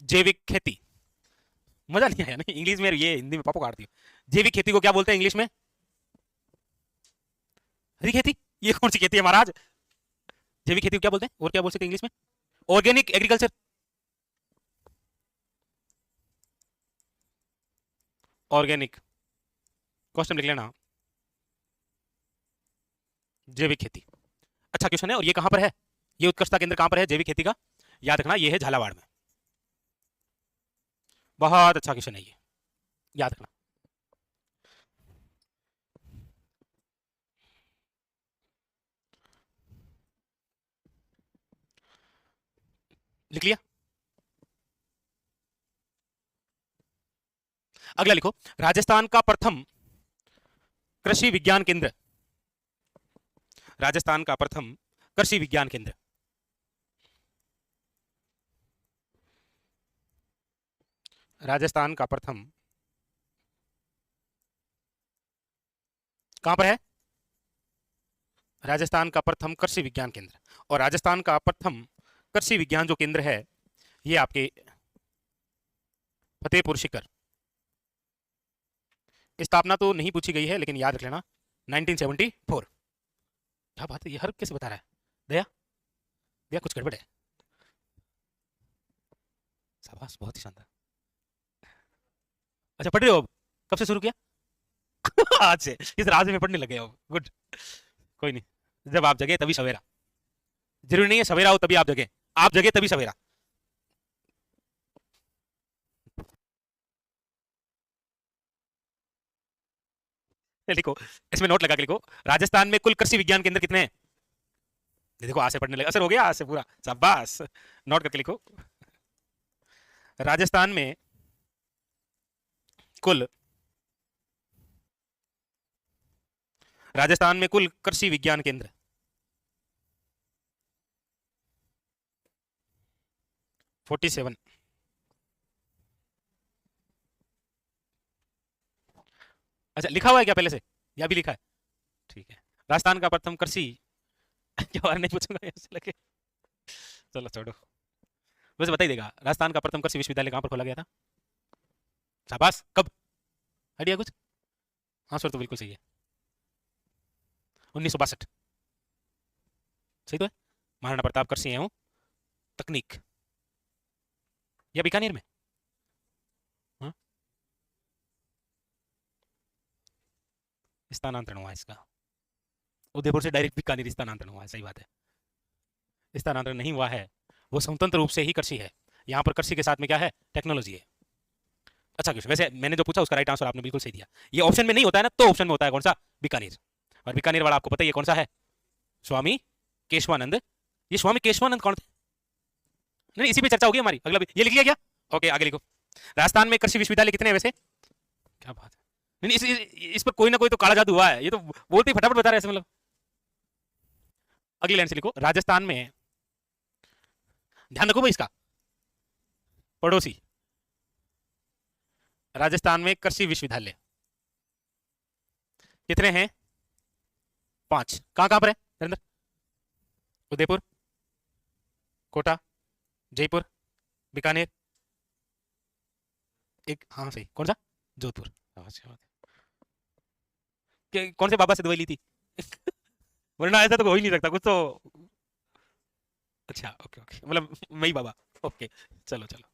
जैविक खेती। मजा नहीं आया ना इंग्लिश में, ये हिंदी में पापा काटती हूँ। जैविक खेती को क्या बोलते हैं इंग्लिश में? हरी खेती। ये कौन सी खेती है महाराज? जैविक खेती को क्या बोलते हैं? और क्या बोल सकते हैं इंग्लिश में? Organic agriculture. ऑर्गेनिक क्वेश्चन लिख लेना, जैविक खेती। अच्छा क्वेश्चन है। और ये कहां पर है? ये उत्कृष्टता केंद्र कहां पर है जैविक खेती का? याद रखना ये है झालावाड़ में। बहुत अच्छा क्वेश्चन है ये, याद रखना। लिख लिया? अगला लिखो, राजस्थान का प्रथम कृषि विज्ञान केंद्र। राजस्थान का प्रथम कृषि विज्ञान केंद्र। राजस्थान का प्रथम कहां पर है? राजस्थान का प्रथम कृषि विज्ञान केंद्र। और राजस्थान का प्रथम कृषि विज्ञान जो केंद्र है ये आपके फतेहपुर सीकर। स्थापना तो नहीं पूछी गई है लेकिन याद रख लेना 1974। क्या बात है, ये हर कैसे बता रहा है? दया दया कुछ गड़बड़ है। शाबाश, बहुत ही शानदार। अच्छा पढ़ रहे हो अब? कब से शुरू किया? आज से? इस राज में पढ़ने लगे अब, गुड। कोई नहीं, जब आप जगे तभी सवेरा। जरूरी नहीं है सवेरा हो तभी आप जगे, आप जगे तभी सवेरा। लिखो, इसमें नोट लगा के लिखो, राजस्थान में कुल कृषि विज्ञान केंद्र कितने हैं? देखो आज से पढ़ने लगे, असर हो गया आज से पूरा, शाबाश। नोट करके लिखो, राजस्थान में कुल कृषि विज्ञान केंद्र 47। अच्छा लिखा हुआ है क्या पहले से, या भी लिखा है? ठीक है। राजस्थान का प्रथम कृषि क्या और नहीं पूछूंगा ऐसे लगे, चलो छोड़ो। वैसे बता ही देगा, राजस्थान का प्रथम कृषि विश्वविद्यालय कहां पर खोला गया था? शाबाश, कब? आइडिया कुछ? हाँ सर, तो बिल्कुल सही है, 1962। सही तो है। महाराणा प्रताप कृषि एवं तकनीक, या बीकानेर में? हाँ, स्थानांतरण हुआ इसका, उदयपुर से डायरेक्ट बीकानेर स्थानांतरण हुआ है। सही बात है, स्थानांतरण नहीं हुआ है, वो स्वतंत्र रूप से ही कृषि है। यहाँ पर कृषि के साथ में क्या है? टेक्नोलॉजी है। अच्छा क्वेश्चन, वैसे मैंने जो पूछा उसका राइट आंसर आपने बिल्कुल सही दिया। ये ऑप्शन में नहीं होता है ना, तो ऑप्शन में होता है कौन सा? बीकानेर। और बीकानेर वाला आपको पता ही है कौन सा है? स्वामी केशवानंद। ये स्वामी केशवानंद कौन थे? नहीं, इसी पे चर्चा होगी हमारी। अगला ये लिख लिया क्या? ओके, आगे लिखो। राजस्थान में कृषि विश्वविद्यालय कितने हैं वैसे? क्या बात है, नहीं इस पर कोई ना कोई तो काला जादू हुआ है, ये तो बोलते ही फटाफट बता रहे हैं मतलब। अगली लाइन से लिखो, राजस्थान में, ध्यान रखो भाई इसका, पड़ोसी राजस्थान में कृषि विश्वविद्यालय कितने हैं? 5। कहां कहां पर है नरेंद्र? उदयपुर, कोटा, जयपुर, बीकानेर, एक हाँ सही, कौन सा? जोधपुर। कौन से बाबा से दवाई ली थी? वरना ऐसा तो हो ही नहीं सकता कुछ तो। अच्छा ओके ओके, मतलब मई बाबा। ओके, चलो चलो।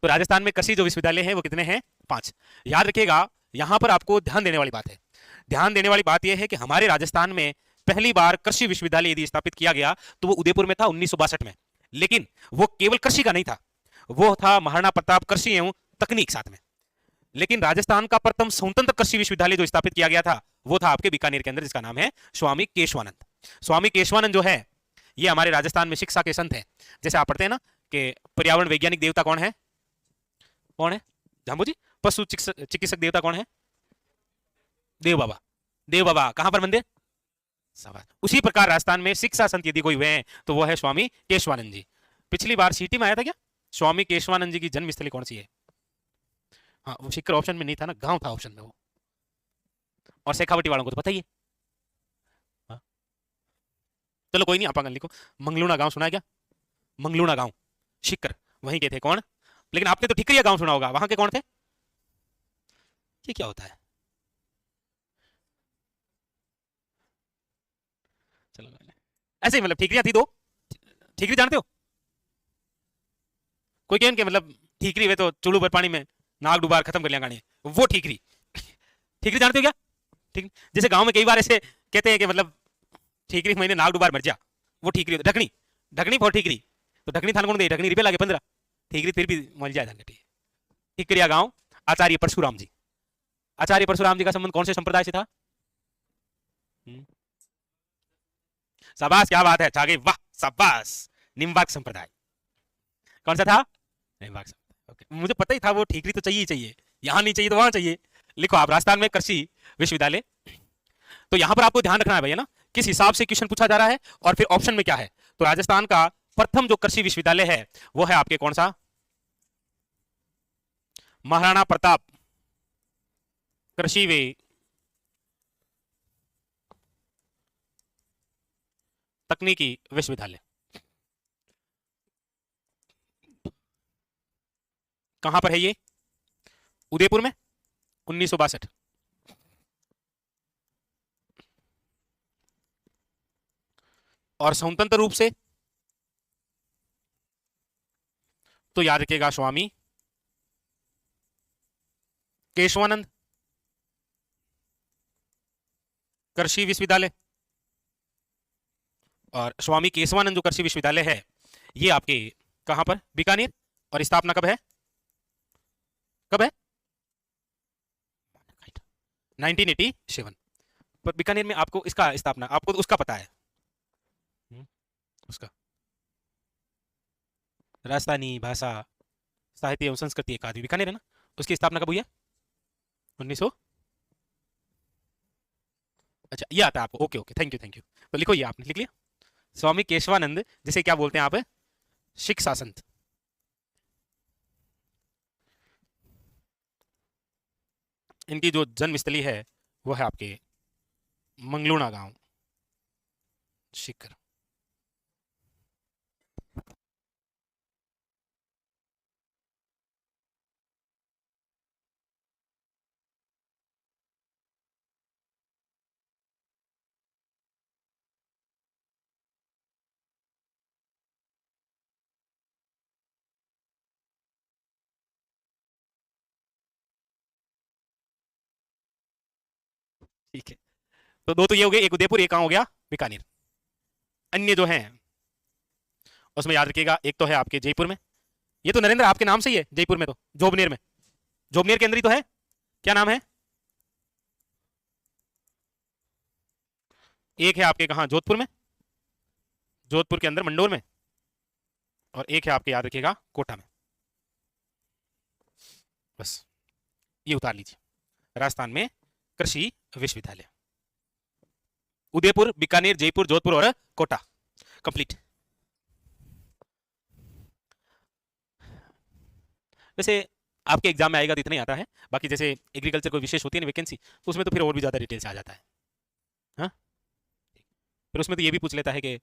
तो राजस्थान में कृषि जो विश्वविद्यालय है वो कितने हैं? 5। याद रखिएगा, यहां पर आपको ध्यान देने वाली बात है। ध्यान देने वाली बात यह है कि हमारे राजस्थान में पहली बार कृषि विश्वविद्यालय यदि स्थापित किया गया तो वो उदयपुर में था 1962 में। लेकिन वो केवल कृषि का नहीं था, वो था महाराणा प्रताप कृषि एवं तकनीक साथ में। लेकिन राजस्थान का प्रथम स्वतंत्र कृषि विश्वविद्यालय जो स्थापित किया गया था वो था आपके बीकानेर के अंदर, जिसका नाम है स्वामी केशवानंद। स्वामी केशवानंद जो है ये हमारे राजस्थान में शिक्षा के संत हैं। जैसे आप पढ़ते हैं ना कि पर्यावरण वैज्ञानिक देवता कौन है? कौन है? जाम्बू जी। पशु चिकित्सक देवता कौन है? देव बाबा। देव बाबा कहां पर मंदिर? शाबाश। उसी प्रकार राजस्थान में शिक्षा संत यदि कोई हुए हैं तो वो है स्वामी केशवानंद जी। पिछली बार सीटी में आया था क्या स्वामी केशवानंद जी की जन्मस्थली कौन सी है? हाँ, वो शिखर ऑप्शन में नहीं था ना, गांव था ऑप्शन में वो। और शेखावटी वालों को तो पता ही है। हाँ? चलो कोई नहीं, आप लिखो। मंगलूना गांव सुना है क्या? मंगलूना गांव शिखर वहीं के थे कौन? लेकिन आपने तो ठिकरिया गांव सुना होगा, वहां के कौन थे? ये क्या होता है? चलो ऐसे ही मतलब ठीकरियां थी दो। ठीकरी जानते हो? कोई कहें के मतलब ठीकरी वे तो चुड़ू पर पानी में नाग डुबार खत्म कर लिया गाने, वो ठीकरी। ठीकरी जानते हो क्या? ठीक, जैसे गांव में कई बार ऐसे कहते हैं कि मतलब ठीकरी महीने नाग डुबार मर जा, वो ठीकरी। ढकनी, ढकनी फॉर ठीकरी। तो ढकनी थान कौन दे? ढकनी रुपये लागे 15, ठीकरी फिर भी मर जाए। ठीकरिया गांव आचार्य परशुराम जी। आचार्य परशुराम जी का संबंध कौन से संप्रदाय से था? शाबाश, क्या बात है, छागे वाह, शाबाश। निम्बाक संप्रदाय। कौन सा था? निम्बाक संप्रदाय। ओके, मुझे पता ही था वो ठीकरी तो चाहिए ही चाहिए, यहां नहीं चाहिए तो वहां चाहिए। लिखो आप, राजस्थान में कृषि विश्वविद्यालय। तो यहां पर आपको ध्यान रखना है भैया ना, किस हिसाब से क्वेश्चन पूछा जा रहा है और फिर ऑप्शन में क्या है। तो राजस्थान का प्रथम जो कृषि विश्वविद्यालय है वो है आपके कौन सा? महाराणा प्रताप कृषि वे तकनीकी विश्वविद्यालय। कहां पर है ये? उदयपुर में, 1962। और स्वतंत्र रूप से तो याद रखिएगा स्वामी केशवानंद कृषि विश्वविद्यालय। और स्वामी केशवानंद जो कृषि विश्वविद्यालय है ये आपके कहां पर? बीकानेर। और स्थापना कब है? कब है? 1987। पर बीकानेर में आपको इसका स्थापना, आपको तो उसका पता है। उसका राजस्थानी भाषा साहित्य एवं संस्कृति अकादमी बीकानेर है ना, उसकी स्थापना कब हुई है? 1900। अच्छा, ये आता है आपको। Okay okay, thank you thank you. तो लिखो, ये आपने लिख लिया। स्वामी केशवानंद, जिसे क्या बोलते हैं आप? शिक्षा संत। इनकी जो जन्मस्थली है वो है आपके मंगलूना गांव शिखर। ठीक है, तो दो तो ये हो गए, एक उदयपुर, एक कहां हो गया? बीकानेर। अन्य जो हैं उसमें याद रखिएगा, एक तो है आपके जयपुर में। ये तो नरेंद्र आपके नाम से ही है, जयपुर में तो जोबनेर में, जोबनेर के अंदर ही तो है। क्या नाम है? एक है आपके कहा? जोधपुर में, जोधपुर के अंदर मंडोर में। और एक है आपके, याद रखिएगा, कोटा में। बस ये उतार लीजिए। राजस्थान में कृषि विश्वविद्यालय उदयपुर, बीकानेर, जयपुर, जोधपुर और कोटा। कंप्लीट। वैसे आपके एग्जाम में आएगा तो इतना ही आता है, बाकी जैसे एग्रीकल्चर कोई विशेष होती है ना वैकेंसी, तो उसमें तो फिर और भी ज्यादा डिटेल्स आ जाता है। हाँ, फिर उसमें तो ये भी पूछ लेता है कि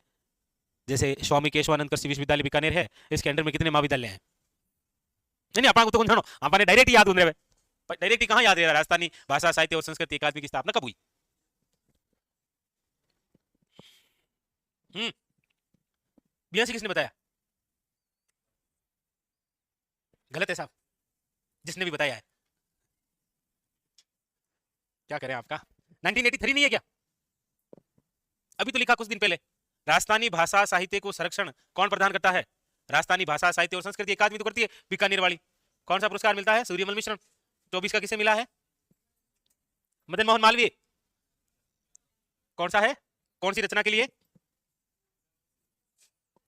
जैसे स्वामी केशवानंद कृषि विश्वविद्यालय बीकानेर है, इसके अंडर में कितने महाविद्यालय हैं। नहीं नहीं, आपको तो कौन जानो, आपने डायरेक्ट याद होने डायरेक्ट कहाँ याद रहेगा? राजस्थानी भाषा साहित्य और संस्कृति अकादमी की स्थापना कब हुई? हम्म, 82। किसने बताया? गलत है साहब, जिसने भी बताया है। क्या करें आपका? 1983 नहीं है क्या? अभी तो लिखा कुछ दिन पहले। राजस्थानी भाषा साहित्य को संरक्षण कौन प्रदान करता है? राजस्थानी भाषा साहित्य और संस्कृति अकादमी तो करती है, बीकानेर वाली। कौन सा पुरस्कार मिलता है? सूर्यमल मिश्रण 24 का किसे मिला है? मदन मोहन मालवीय। कौन सा है? कौन सी रचना के लिए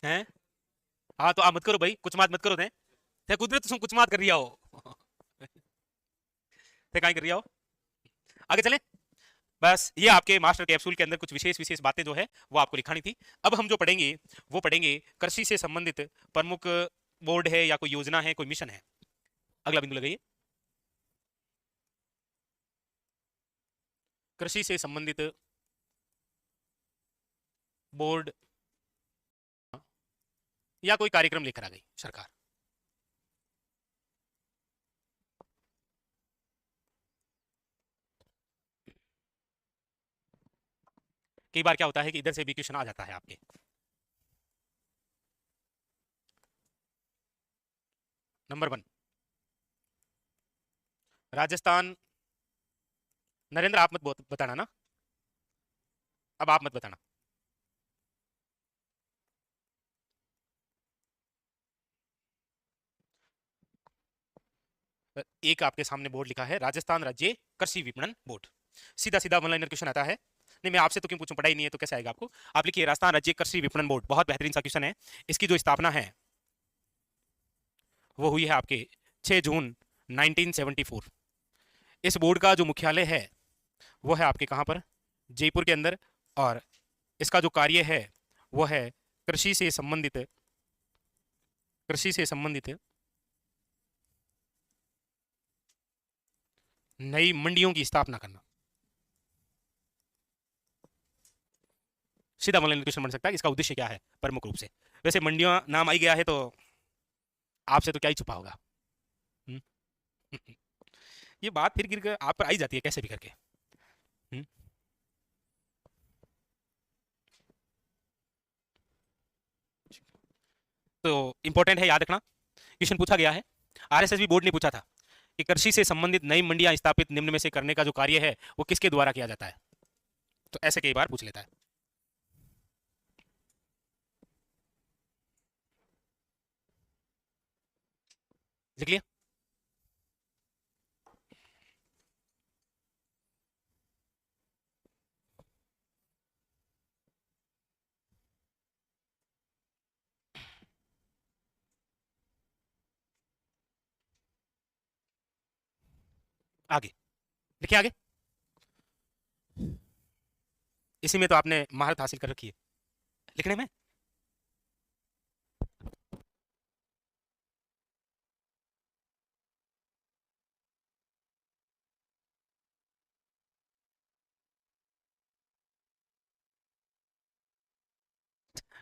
है? हाँ तो आप मत करो भाई, कुछ मत करो थे, कुदरत तुम कुछ मत कर रही हो। थे काय कर रही हो। आगे चले। बस ये आपके मास्टर कैप्सूल के अंदर कुछ विशेष विशेष बातें जो है वो आपको लिखानी थी। अब हम जो पढ़ेंगे वो पढ़ेंगे कृषि से संबंधित प्रमुख बोर्ड है या कोई योजना है, कोई मिशन है। अगला बिंदु लगाइए। कृषि से संबंधित बोर्ड या कोई कार्यक्रम लेकर आ गई सरकार। कई बार क्या होता है कि इधर से भी क्वेश्चन आ जाता है आपके। नंबर 1 राजस्थान। नरेंद्र आप मत बताना ना, अब आप मत बताना। एक आपके सामने बोर्ड लिखा है राजस्थान राज्य कृषि विपणन बोर्ड। सीधा सीधा वन लाइनर क्वेश्चन आता है। नहीं, मैं आपसे तो क्यों पूछूं, पढ़ाई नहीं है तो कैसे आएगा आपको। आप लिखिए राजस्थान राज्य कृषि विपणन बोर्ड, बहुत बेहतरीन सा क्वेश्चन है। इसकी जो स्थापना है वो हुई है आपके 6 जून 1974। इस बोर्ड का जो मुख्यालय है वो है आपके कहां पर, जयपुर के अंदर। और इसका जो कार्य है वो है कृषि से संबंधित, कृषि से संबंधित नई मंडियों की स्थापना करना। सीधा ऑनलाइन क्वेश्चन बन सकता है, इसका उद्देश्य क्या है प्रमुख रूप से। वैसे मंडियां नाम आई गया है तो आपसे तो क्या ही छुपा होगा। हम्म? ये बात फिर गिर कर आप पर आई जाती है कैसे भी करके। हम्म? तो इंपॉर्टेंट है, याद रखना। क्वेश्चन पूछा गया है, आरएसएस बोर्ड ने पूछा था कि कृषि से संबंधित नई मंडियां स्थापित निम्न में से करने का जो कार्य है वो किसके द्वारा किया जाता है। तो ऐसे कई बार पूछ लेता है। लिख लिया। आगे लिखिए। आगे इसी में तो आपने महारत हासिल कर रखी है लिखने में।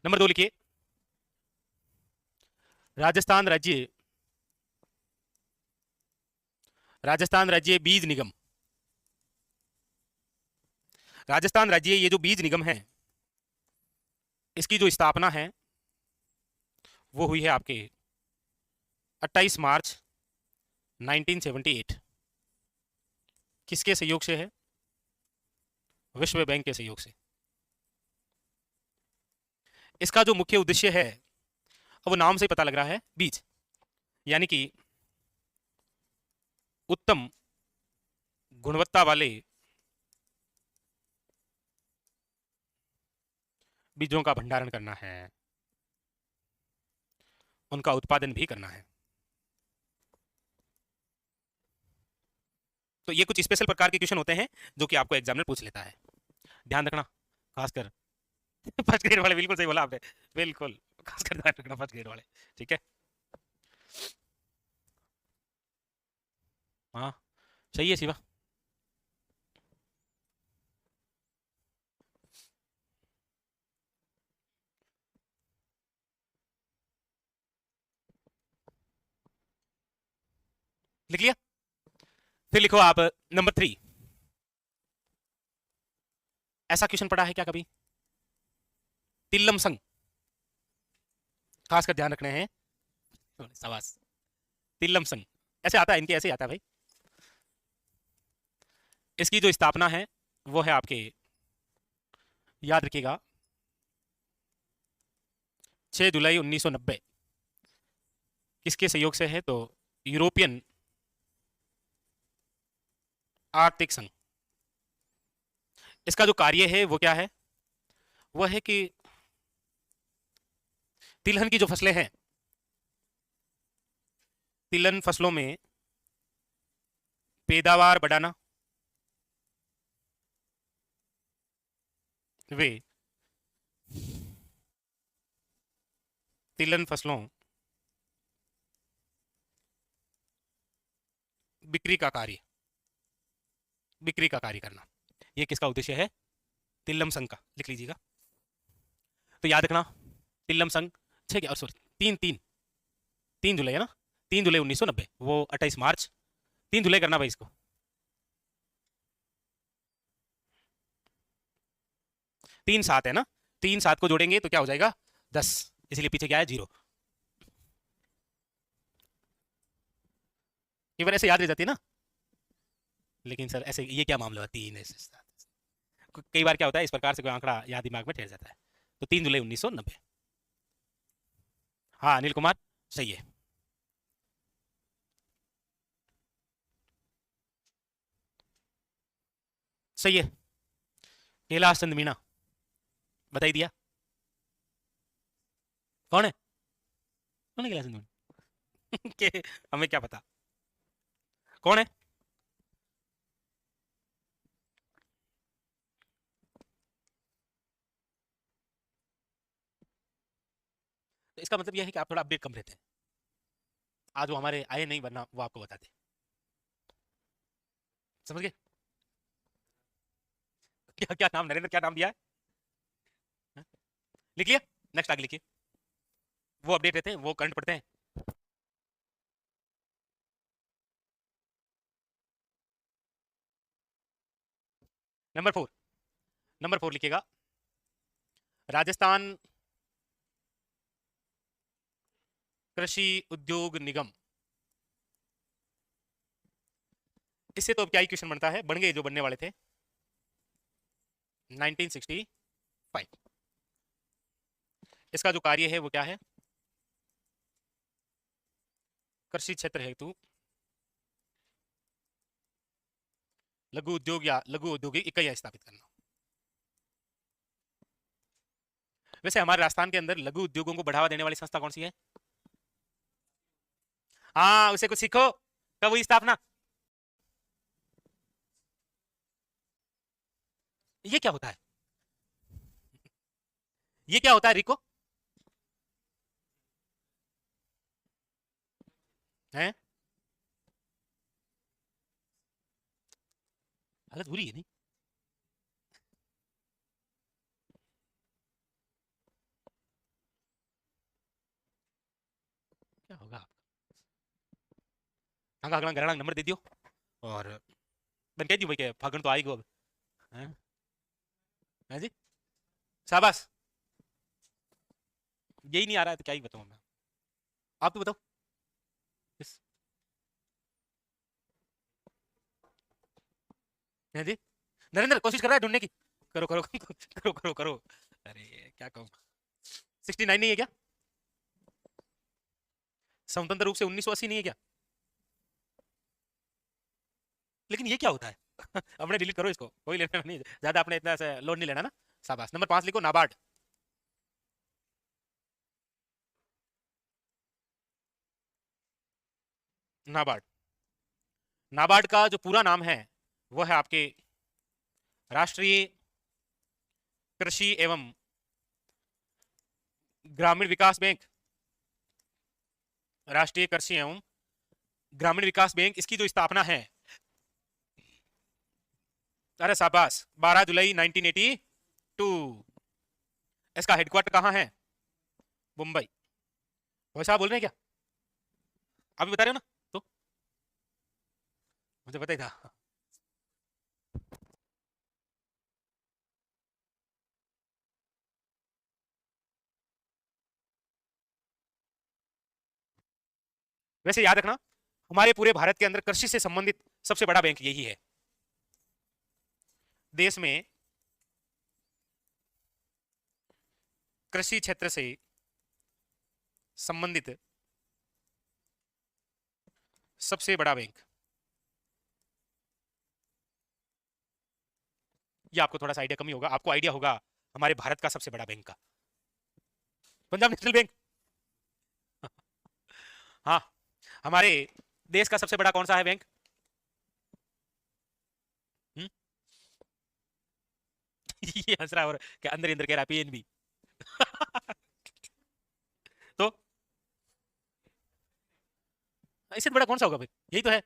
नंबर 2 लिखिए राजस्थान राज्य, राजस्थान राज्य बीज निगम। राजस्थान राज्य ये जो बीज निगम है इसकी जो स्थापना है वो हुई है आपके 28 मार्च 1978। किसके सहयोग से है, विश्व बैंक के सहयोग से। इसका जो मुख्य उद्देश्य है वो नाम से पता लग रहा है, बीज, यानी कि उत्तम गुणवत्ता वाले बीजों का भंडारण करना है, उनका उत्पादन भी करना है। तो ये कुछ स्पेशल प्रकार के क्वेश्चन होते हैं जो कि आपको एग्जामिनर पूछ लेता है, ध्यान रखना खासकर। फर्स्ट ग्रेड वाले, बिल्कुल सही बोला आपने, बिल्कुल खासकर ध्यान रखना फर्स्ट ग्रेड वाले। ठीक है, हाँ सही है शिवा। लिख लिया। फिर लिखो आप नंबर 3। ऐसा क्वेश्चन पढ़ा है क्या कभी, तिल्लम संघ, खासकर ध्यान रखने हैं। शाबाश, तिल्लम संघ ऐसे आता है, इनके ऐसे आता है भाई। इसकी जो स्थापना है वो है आपके, याद रखिएगा, 6 जुलाई 1990। किसके सहयोग से है, तो यूरोपियन आर्थिक संघ। इसका जो कार्य है वो क्या है, वो है कि तिलहन की जो फसलें हैं, तिलहन फसलों में पैदावार बढ़ाना, वे तिलहन फसलों बिक्री का कार्य, बिक्री का कार्य करना, ये किसका उद्देश्य है? तिल्लम संघ का, लिख लीजिएगा। तो याद रखना तिल्लम संघ 6 और सॉरी 3 जुलाई है ना, 3 जुलाई 1990, वो 28 मार्च, 3 जुलाई करना भाई इसको। 3 7 है ना, 3 7 को जोड़ेंगे तो क्या हो जाएगा? 10, इसलिए पीछे क्या है? 0। ये बार ऐसे याद रह जाती है ना, लेकिन सर ऐसे ये क्या मामला है? 3 ऐसे कई बार क्या होता है इस प्रकार से कोई आंकड़ा याद दिमाग में ठहर जाता है। तो 3 जुलाई 1990। हाँ अनिल कुमार सही है। सही है। कैलाश चंद मीणा बता ही दिया। कौन है? कौन है कैलाश चंद मीणा? के हमें क्या पता कौन है? तो इसका मतलब यह है कि आप थोड़ा अपडेट कम रहते हैं। आज वो हमारे आए नहीं, वरना वो आपको बताते। समझ गए? क्या क्या नाम, नरेंद्र क्या नाम दिया है? हाँ? लिख लिया? नेक्स्ट आगे लिखिए। वो अपडेट रहते हैं, वो करंट पढ़ते हैं। नंबर 4 लिखिएगा। राजस्थान कृषि उद्योग निगम। इससे तो अब क्या ही क्वेश्चन बनता है, बन गए जो बनने वाले थे। 1965। इसका जो कार्य है वो क्या है? कृषि क्षेत्र हेतु लघु उद्योग या लघु औद्योगिक इकाइयां स्थापित करना। वैसे हमारे राजस्थान के अंदर लघु उद्योगों को बढ़ावा देने वाली संस्था कौन सी है? हाँ उसे कुछ सीखो, कब हुई स्थापना? ये क्या होता है? ये क्या होता है रिको? है हालत बुरी है नहीं? क्या होगा? हाँ अगला गराना नंबर दे दियो और बन कह दियो भाई के फागण तो आएगा अब। हैं? हैं जी? शाबाश। यही नहीं आ रहा है तो क्या ही बताऊं मैं? आप तो बताओ। यस। हैं जी? नरेंद्र कोशिश कर रहा है ढूंढने की। करो करो करो करो करो। अरे क्या कहूँ, 69 नहीं है क्या? स्वतंत्र रूप से 1980 नहीं है क्या? लेकिन ये क्या होता है? अपने डिलीट करो इसको, कोई लेना नहीं, ज्यादा अपने इतना लोड नहीं लेना ना। शाबाश। नंबर 5 लिखो, नाबार्ड। नाबार्ड। नाबार्ड का जो पूरा नाम है वो है आपके राष्ट्रीय कृषि एवं ग्रामीण विकास बैंक। राष्ट्रीय कृषि एवं ग्रामीण विकास बैंक, इसकी जो स्थापना है, अरे शाबाश, 12 जुलाई 1982। इसका हेडक्वार्टर कहाँ है? मुंबई। वैसा आप बोल रहे हैं क्या? अभी बता रहे हो ना? तो मुझे पता ही था। वैसे याद रखना हमारे पूरे भारत के अंदर कृषि से संबंधित सबसे बड़ा बैंक यही है। देश में कृषि क्षेत्र से संबंधित सबसे बड़ा बैंक, ये आपको थोड़ा सा आइडिया कमी होगा, आपको आइडिया होगा हमारे भारत का सबसे बड़ा बैंक का, पंजाब नेशनल बैंक। हाँ, हमारे देश का सबसे बड़ा कौन सा है बैंक? ये हंस रहा है और क्या अंदर ही अंदर कह रहा है पीएनबी। तो इससे बड़ा कौन सा होगा फिर, यही तो है।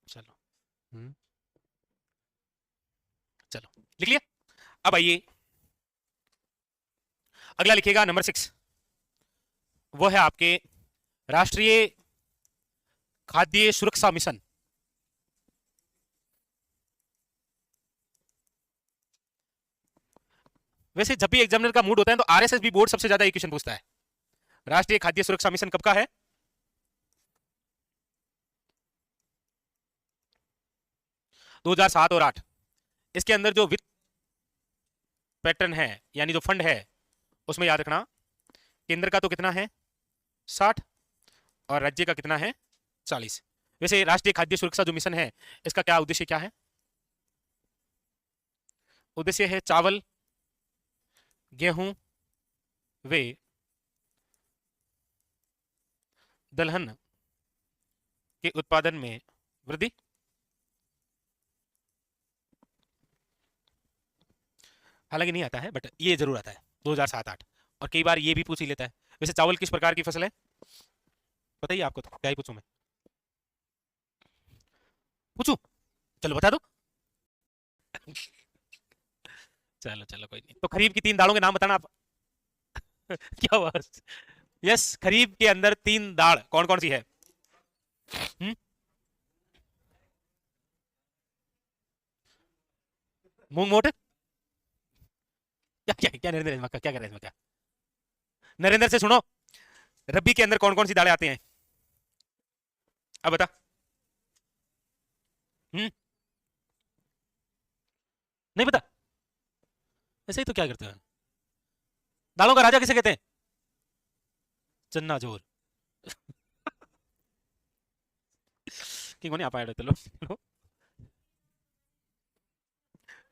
चलो। हम्म, चलो लिख लिया। अब आइए, अगला लिखिएगा नंबर 6। वो है आपके राष्ट्रीय खाद्य सुरक्षा मिशन। वैसे जब भी एग्जामिनर का मूड होता है तो आरएसएस भी बोर्ड सबसे ज्यादा एक क्वेश्चन पूछता है। राष्ट्रीय खाद्य सुरक्षा मिशन कब का है? 2007 और 8। इसके अंदर जो वित्त पैटर्न है यानी जो फंड है, उसमें याद रखना केंद्र का तो कितना है 60 और राज्य का कितना है 40। वैसे राष्ट्रीय खाद्य सुरक्षा जो मिशन है, इसका क्या उद्देश्य क्या है? उद्देश्य है चावल, गेहूं वे दलहन के उत्पादन में वृद्धि। हालांकि नहीं आता है बट ये जरूर आता है 2007-8, और कई बार ये भी पूछ ही लेता है। वैसे चावल किस प्रकार की फसल है बताइए, आपको तो क्या ही पूछूं मैं, पूछूं? चलो बता दो। चलो चलो कोई नहीं, तो खरीफ की 3 दालों के नाम बताना आप। क्या हुआ? यस, खरीफ के अंदर 3 दाल कौन कौन सी है? हम्म? मूंग मोट। क्या क्या क्या नरेंद्र इसमें क्या कर रहे हैं इसमें क्या? नरेंद्र से सुनो, रबी के अंदर कौन कौन सी दालें आती हैं? अब बता। हम्म? नहीं पता? ऐसे ही तो क्या करते हैं? दालों का राजा किसे कहते हैं? चन्ना जोर। कि नहीं आ पाया चलो लो।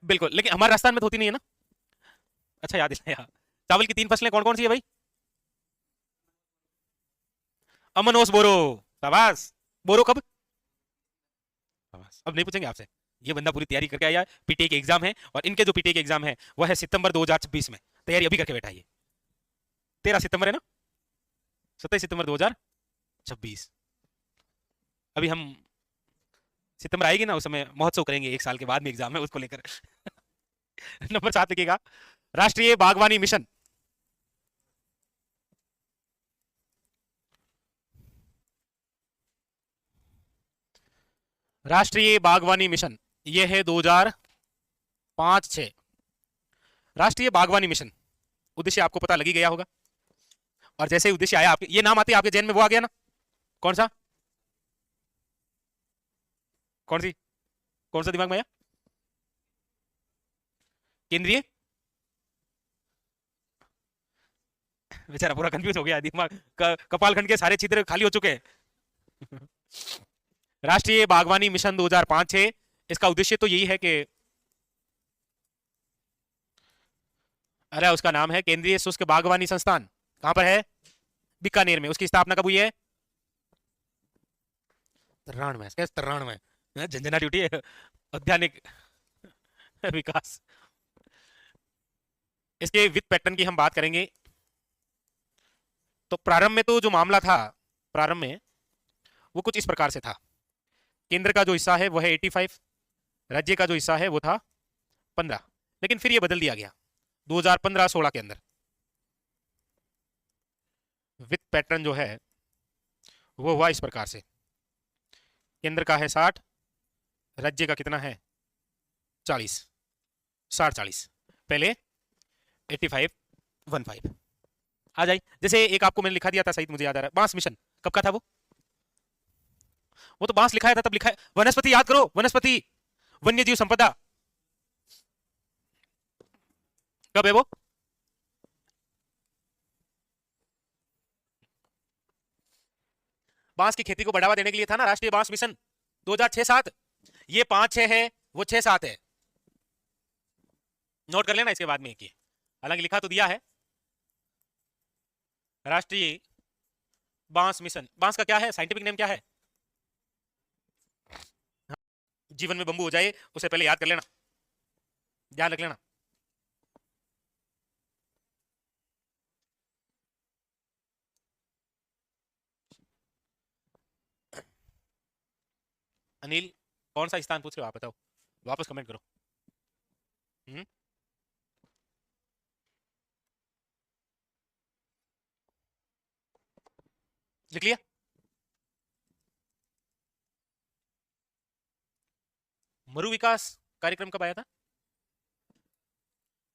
बिल्कुल, लेकिन हमारे राजस्थान में तो होती नहीं है ना। अच्छा याद दिलाया। चावल की 3 फसलें कौन कौन सी है भाई? अमन ओस बोरो। शाबाश। बोरो कब? शाबाश। अब नहीं पूछेंगे आपसे, ये बंदा पूरी तैयारी करके आया है, पीटीए के एग्जाम है, और इनके जो पीटीए के एग्जाम है वो है सितंबर 2026 में। तैयारी अभी करके बैठा है ये। 13 सितंबर है ना, 27 सितंबर 2026। अभी हम सितंबर आएगी ना, उस समय महोत्सव करेंगे, 1 साल के बाद में एग्जाम है उसको लेकर। नंबर 7 लिखिएगा, राष्ट्रीय बागवानी मिशन। राष्ट्रीय बागवानी मिशन ये है 2005-6। राष्ट्रीय बागवानी मिशन उद्देश्य आपको पता लगी गया होगा, और जैसे ही उद्देश्य आया आपके ये नाम आते आपके जहन में वो आ गया ना। कौन सा? कौन सी? कौन सा दिमाग में आया? केंद्रीय। बेचारा पूरा कंफ्यूज हो गया दिमाग, कपाल खंड के सारे छिद्र खाली हो चुके हैं। राष्ट्रीय बागवानी मिशन 2005-6, इसका उद्देश्य तो यही है कि, अरे उसका नाम है केंद्रीय शुष्क बागवानी संस्थान। कहां पर है? बीकानेर में। उसकी स्थापना कब हुई है? 93 में। कैसे 93 में? झंझना ड्यूटी है औद्यानिक विकास। इसके वित्त पैटर्न की हम बात करेंगे तो प्रारंभ में तो जो मामला था, प्रारंभ में वो कुछ इस प्रकार से था। केंद्र का जो हिस्सा है वो है 85, राज्य का जो हिस्सा है वो था 15, लेकिन फिर ये बदल दिया गया 2015-16 के अंदर। वित्त पैटर्न जो है वो हुआ इस प्रकार से, केंद्र का है 60, राज्य का कितना है 40, 60-40। पहले 85-15 आ जाए। जैसे एक आपको मैंने लिखा दिया था सही, मुझे याद आ रहा है, बांस मिशन कब का था वो तो बांस लिखाया था तब लिखा है। वनस्पति याद करो, वनस्पति वन्य जीव संपदा कब है वो? बांस की खेती को बढ़ावा देने के लिए था ना राष्ट्रीय बांस मिशन 2006-7। ये 5-6 है, वो 6-7 है। नोट कर लेना इसके बाद में एक, हालांकि लिखा तो दिया है राष्ट्रीय बांस मिशन। बांस का क्या है साइंटिफिक नेम क्या है? जीवन में बंबू हो जाए उससे पहले याद कर लेना, ध्यान रख लेना। अनिल कौन सा स्थान पूछ रहे हो आप बताओ, वापस कमेंट करो। हम्म लिख लिया। मरु विकास कार्यक्रम कब आया था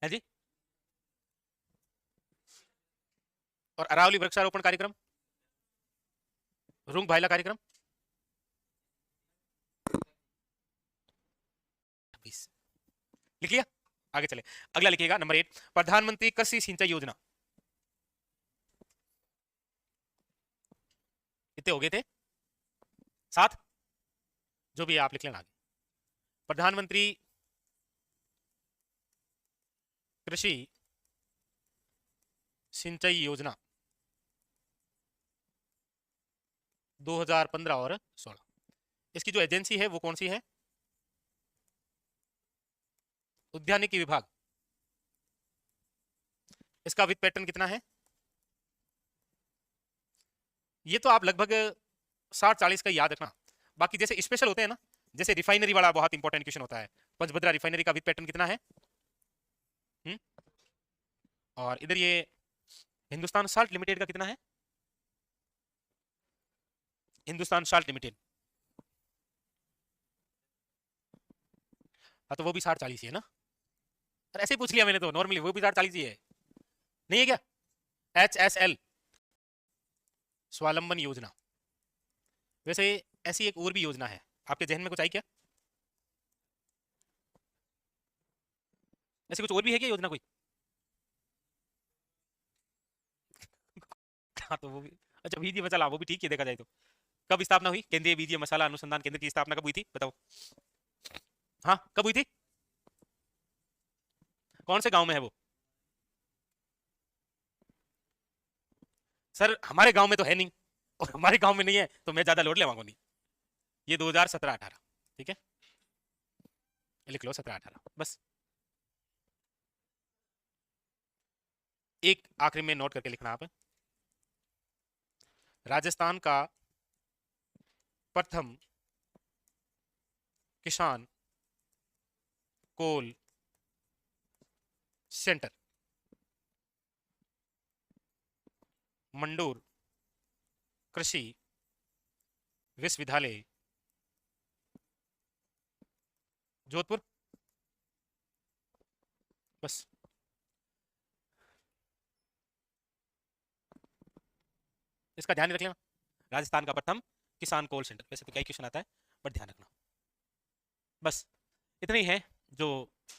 है जी? और अरावली वृक्षारोपण कार्यक्रम, रुंग भाईला कार्यक्रम 20 लिख लिया। आगे चले, अगला लिखिएगा नंबर 8, प्रधानमंत्री कृषि सिंचाई योजना। कितने हो गए थे? 7, जो भी है आप लिख लेना आगे। प्रधानमंत्री कृषि सिंचाई योजना 2015 और 16। इसकी जो एजेंसी है वो कौन सी है? उद्यानिकी विभाग। इसका वित्त पैटर्न कितना है? ये तो आप लगभग 60-40 का याद रखना। बाकी जैसे स्पेशल होते हैं ना, जैसे रिफाइनरी वाला बहुत इंपॉर्टेंट क्वेश्चन होता है, पंचभद्रा रिफाइनरी का वित्त पैटर्न कितना है? हुँ? और इधर ये हिंदुस्तान साल्ट लिमिटेड का कितना है? हिंदुस्तान साल्ट लिमिटेड, हाँ तो वो भी 60-40 ही है ना। और ऐसे ही पूछ लिया मैंने तो, नॉर्मली वो भी 60-40 ही है, नहीं है क्या? HSL स्वावलंबन योजना। वैसे ऐसी एक और भी योजना है, आपके जहन में कुछ आई क्या? ऐसी कुछ और भी है क्या योजना कोई? हाँ तो वो भी, अच्छा बीजीए मसाला, वो भी ठीक है देखा जाए तो। कब स्थापना हुई केंद्रीय बीजीय मसाला अनुसंधान केंद्र की? स्थापना कब हुई थी बताओ? हाँ कब हुई थी? कौन से गांव में है वो? सर हमारे गांव में तो है नहीं, और हमारे गांव में नहीं है तो मैं ज्यादा लोड लेवांगा नहीं। ये 2017-18, ठीक है, लिख लो 17-18 बस। एक आखिरी में नोट करके लिखना आप, राजस्थान का प्रथम किसान कोल सेंटर मंडोर कृषि विश्वविद्यालय जोधपुर, बस। इसका ध्यान रख लेना, राजस्थान का प्रथम किसान कोल सेंटर। वैसे तो कई क्वेश्चन आता है बट ध्यान रखना, बस इतना ही है जो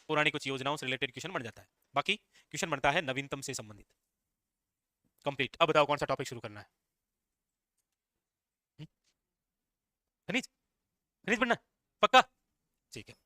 पुरानी कुछ योजनाओं से रिलेटेड क्वेश्चन बन जाता है। बाकी क्वेश्चन बनता है नवीनतम से संबंधित। कंप्लीट। अब बताओ कौन सा टॉपिक शुरू करना है? खनिज, खनिज पढ़ना पक्का? ठीक है।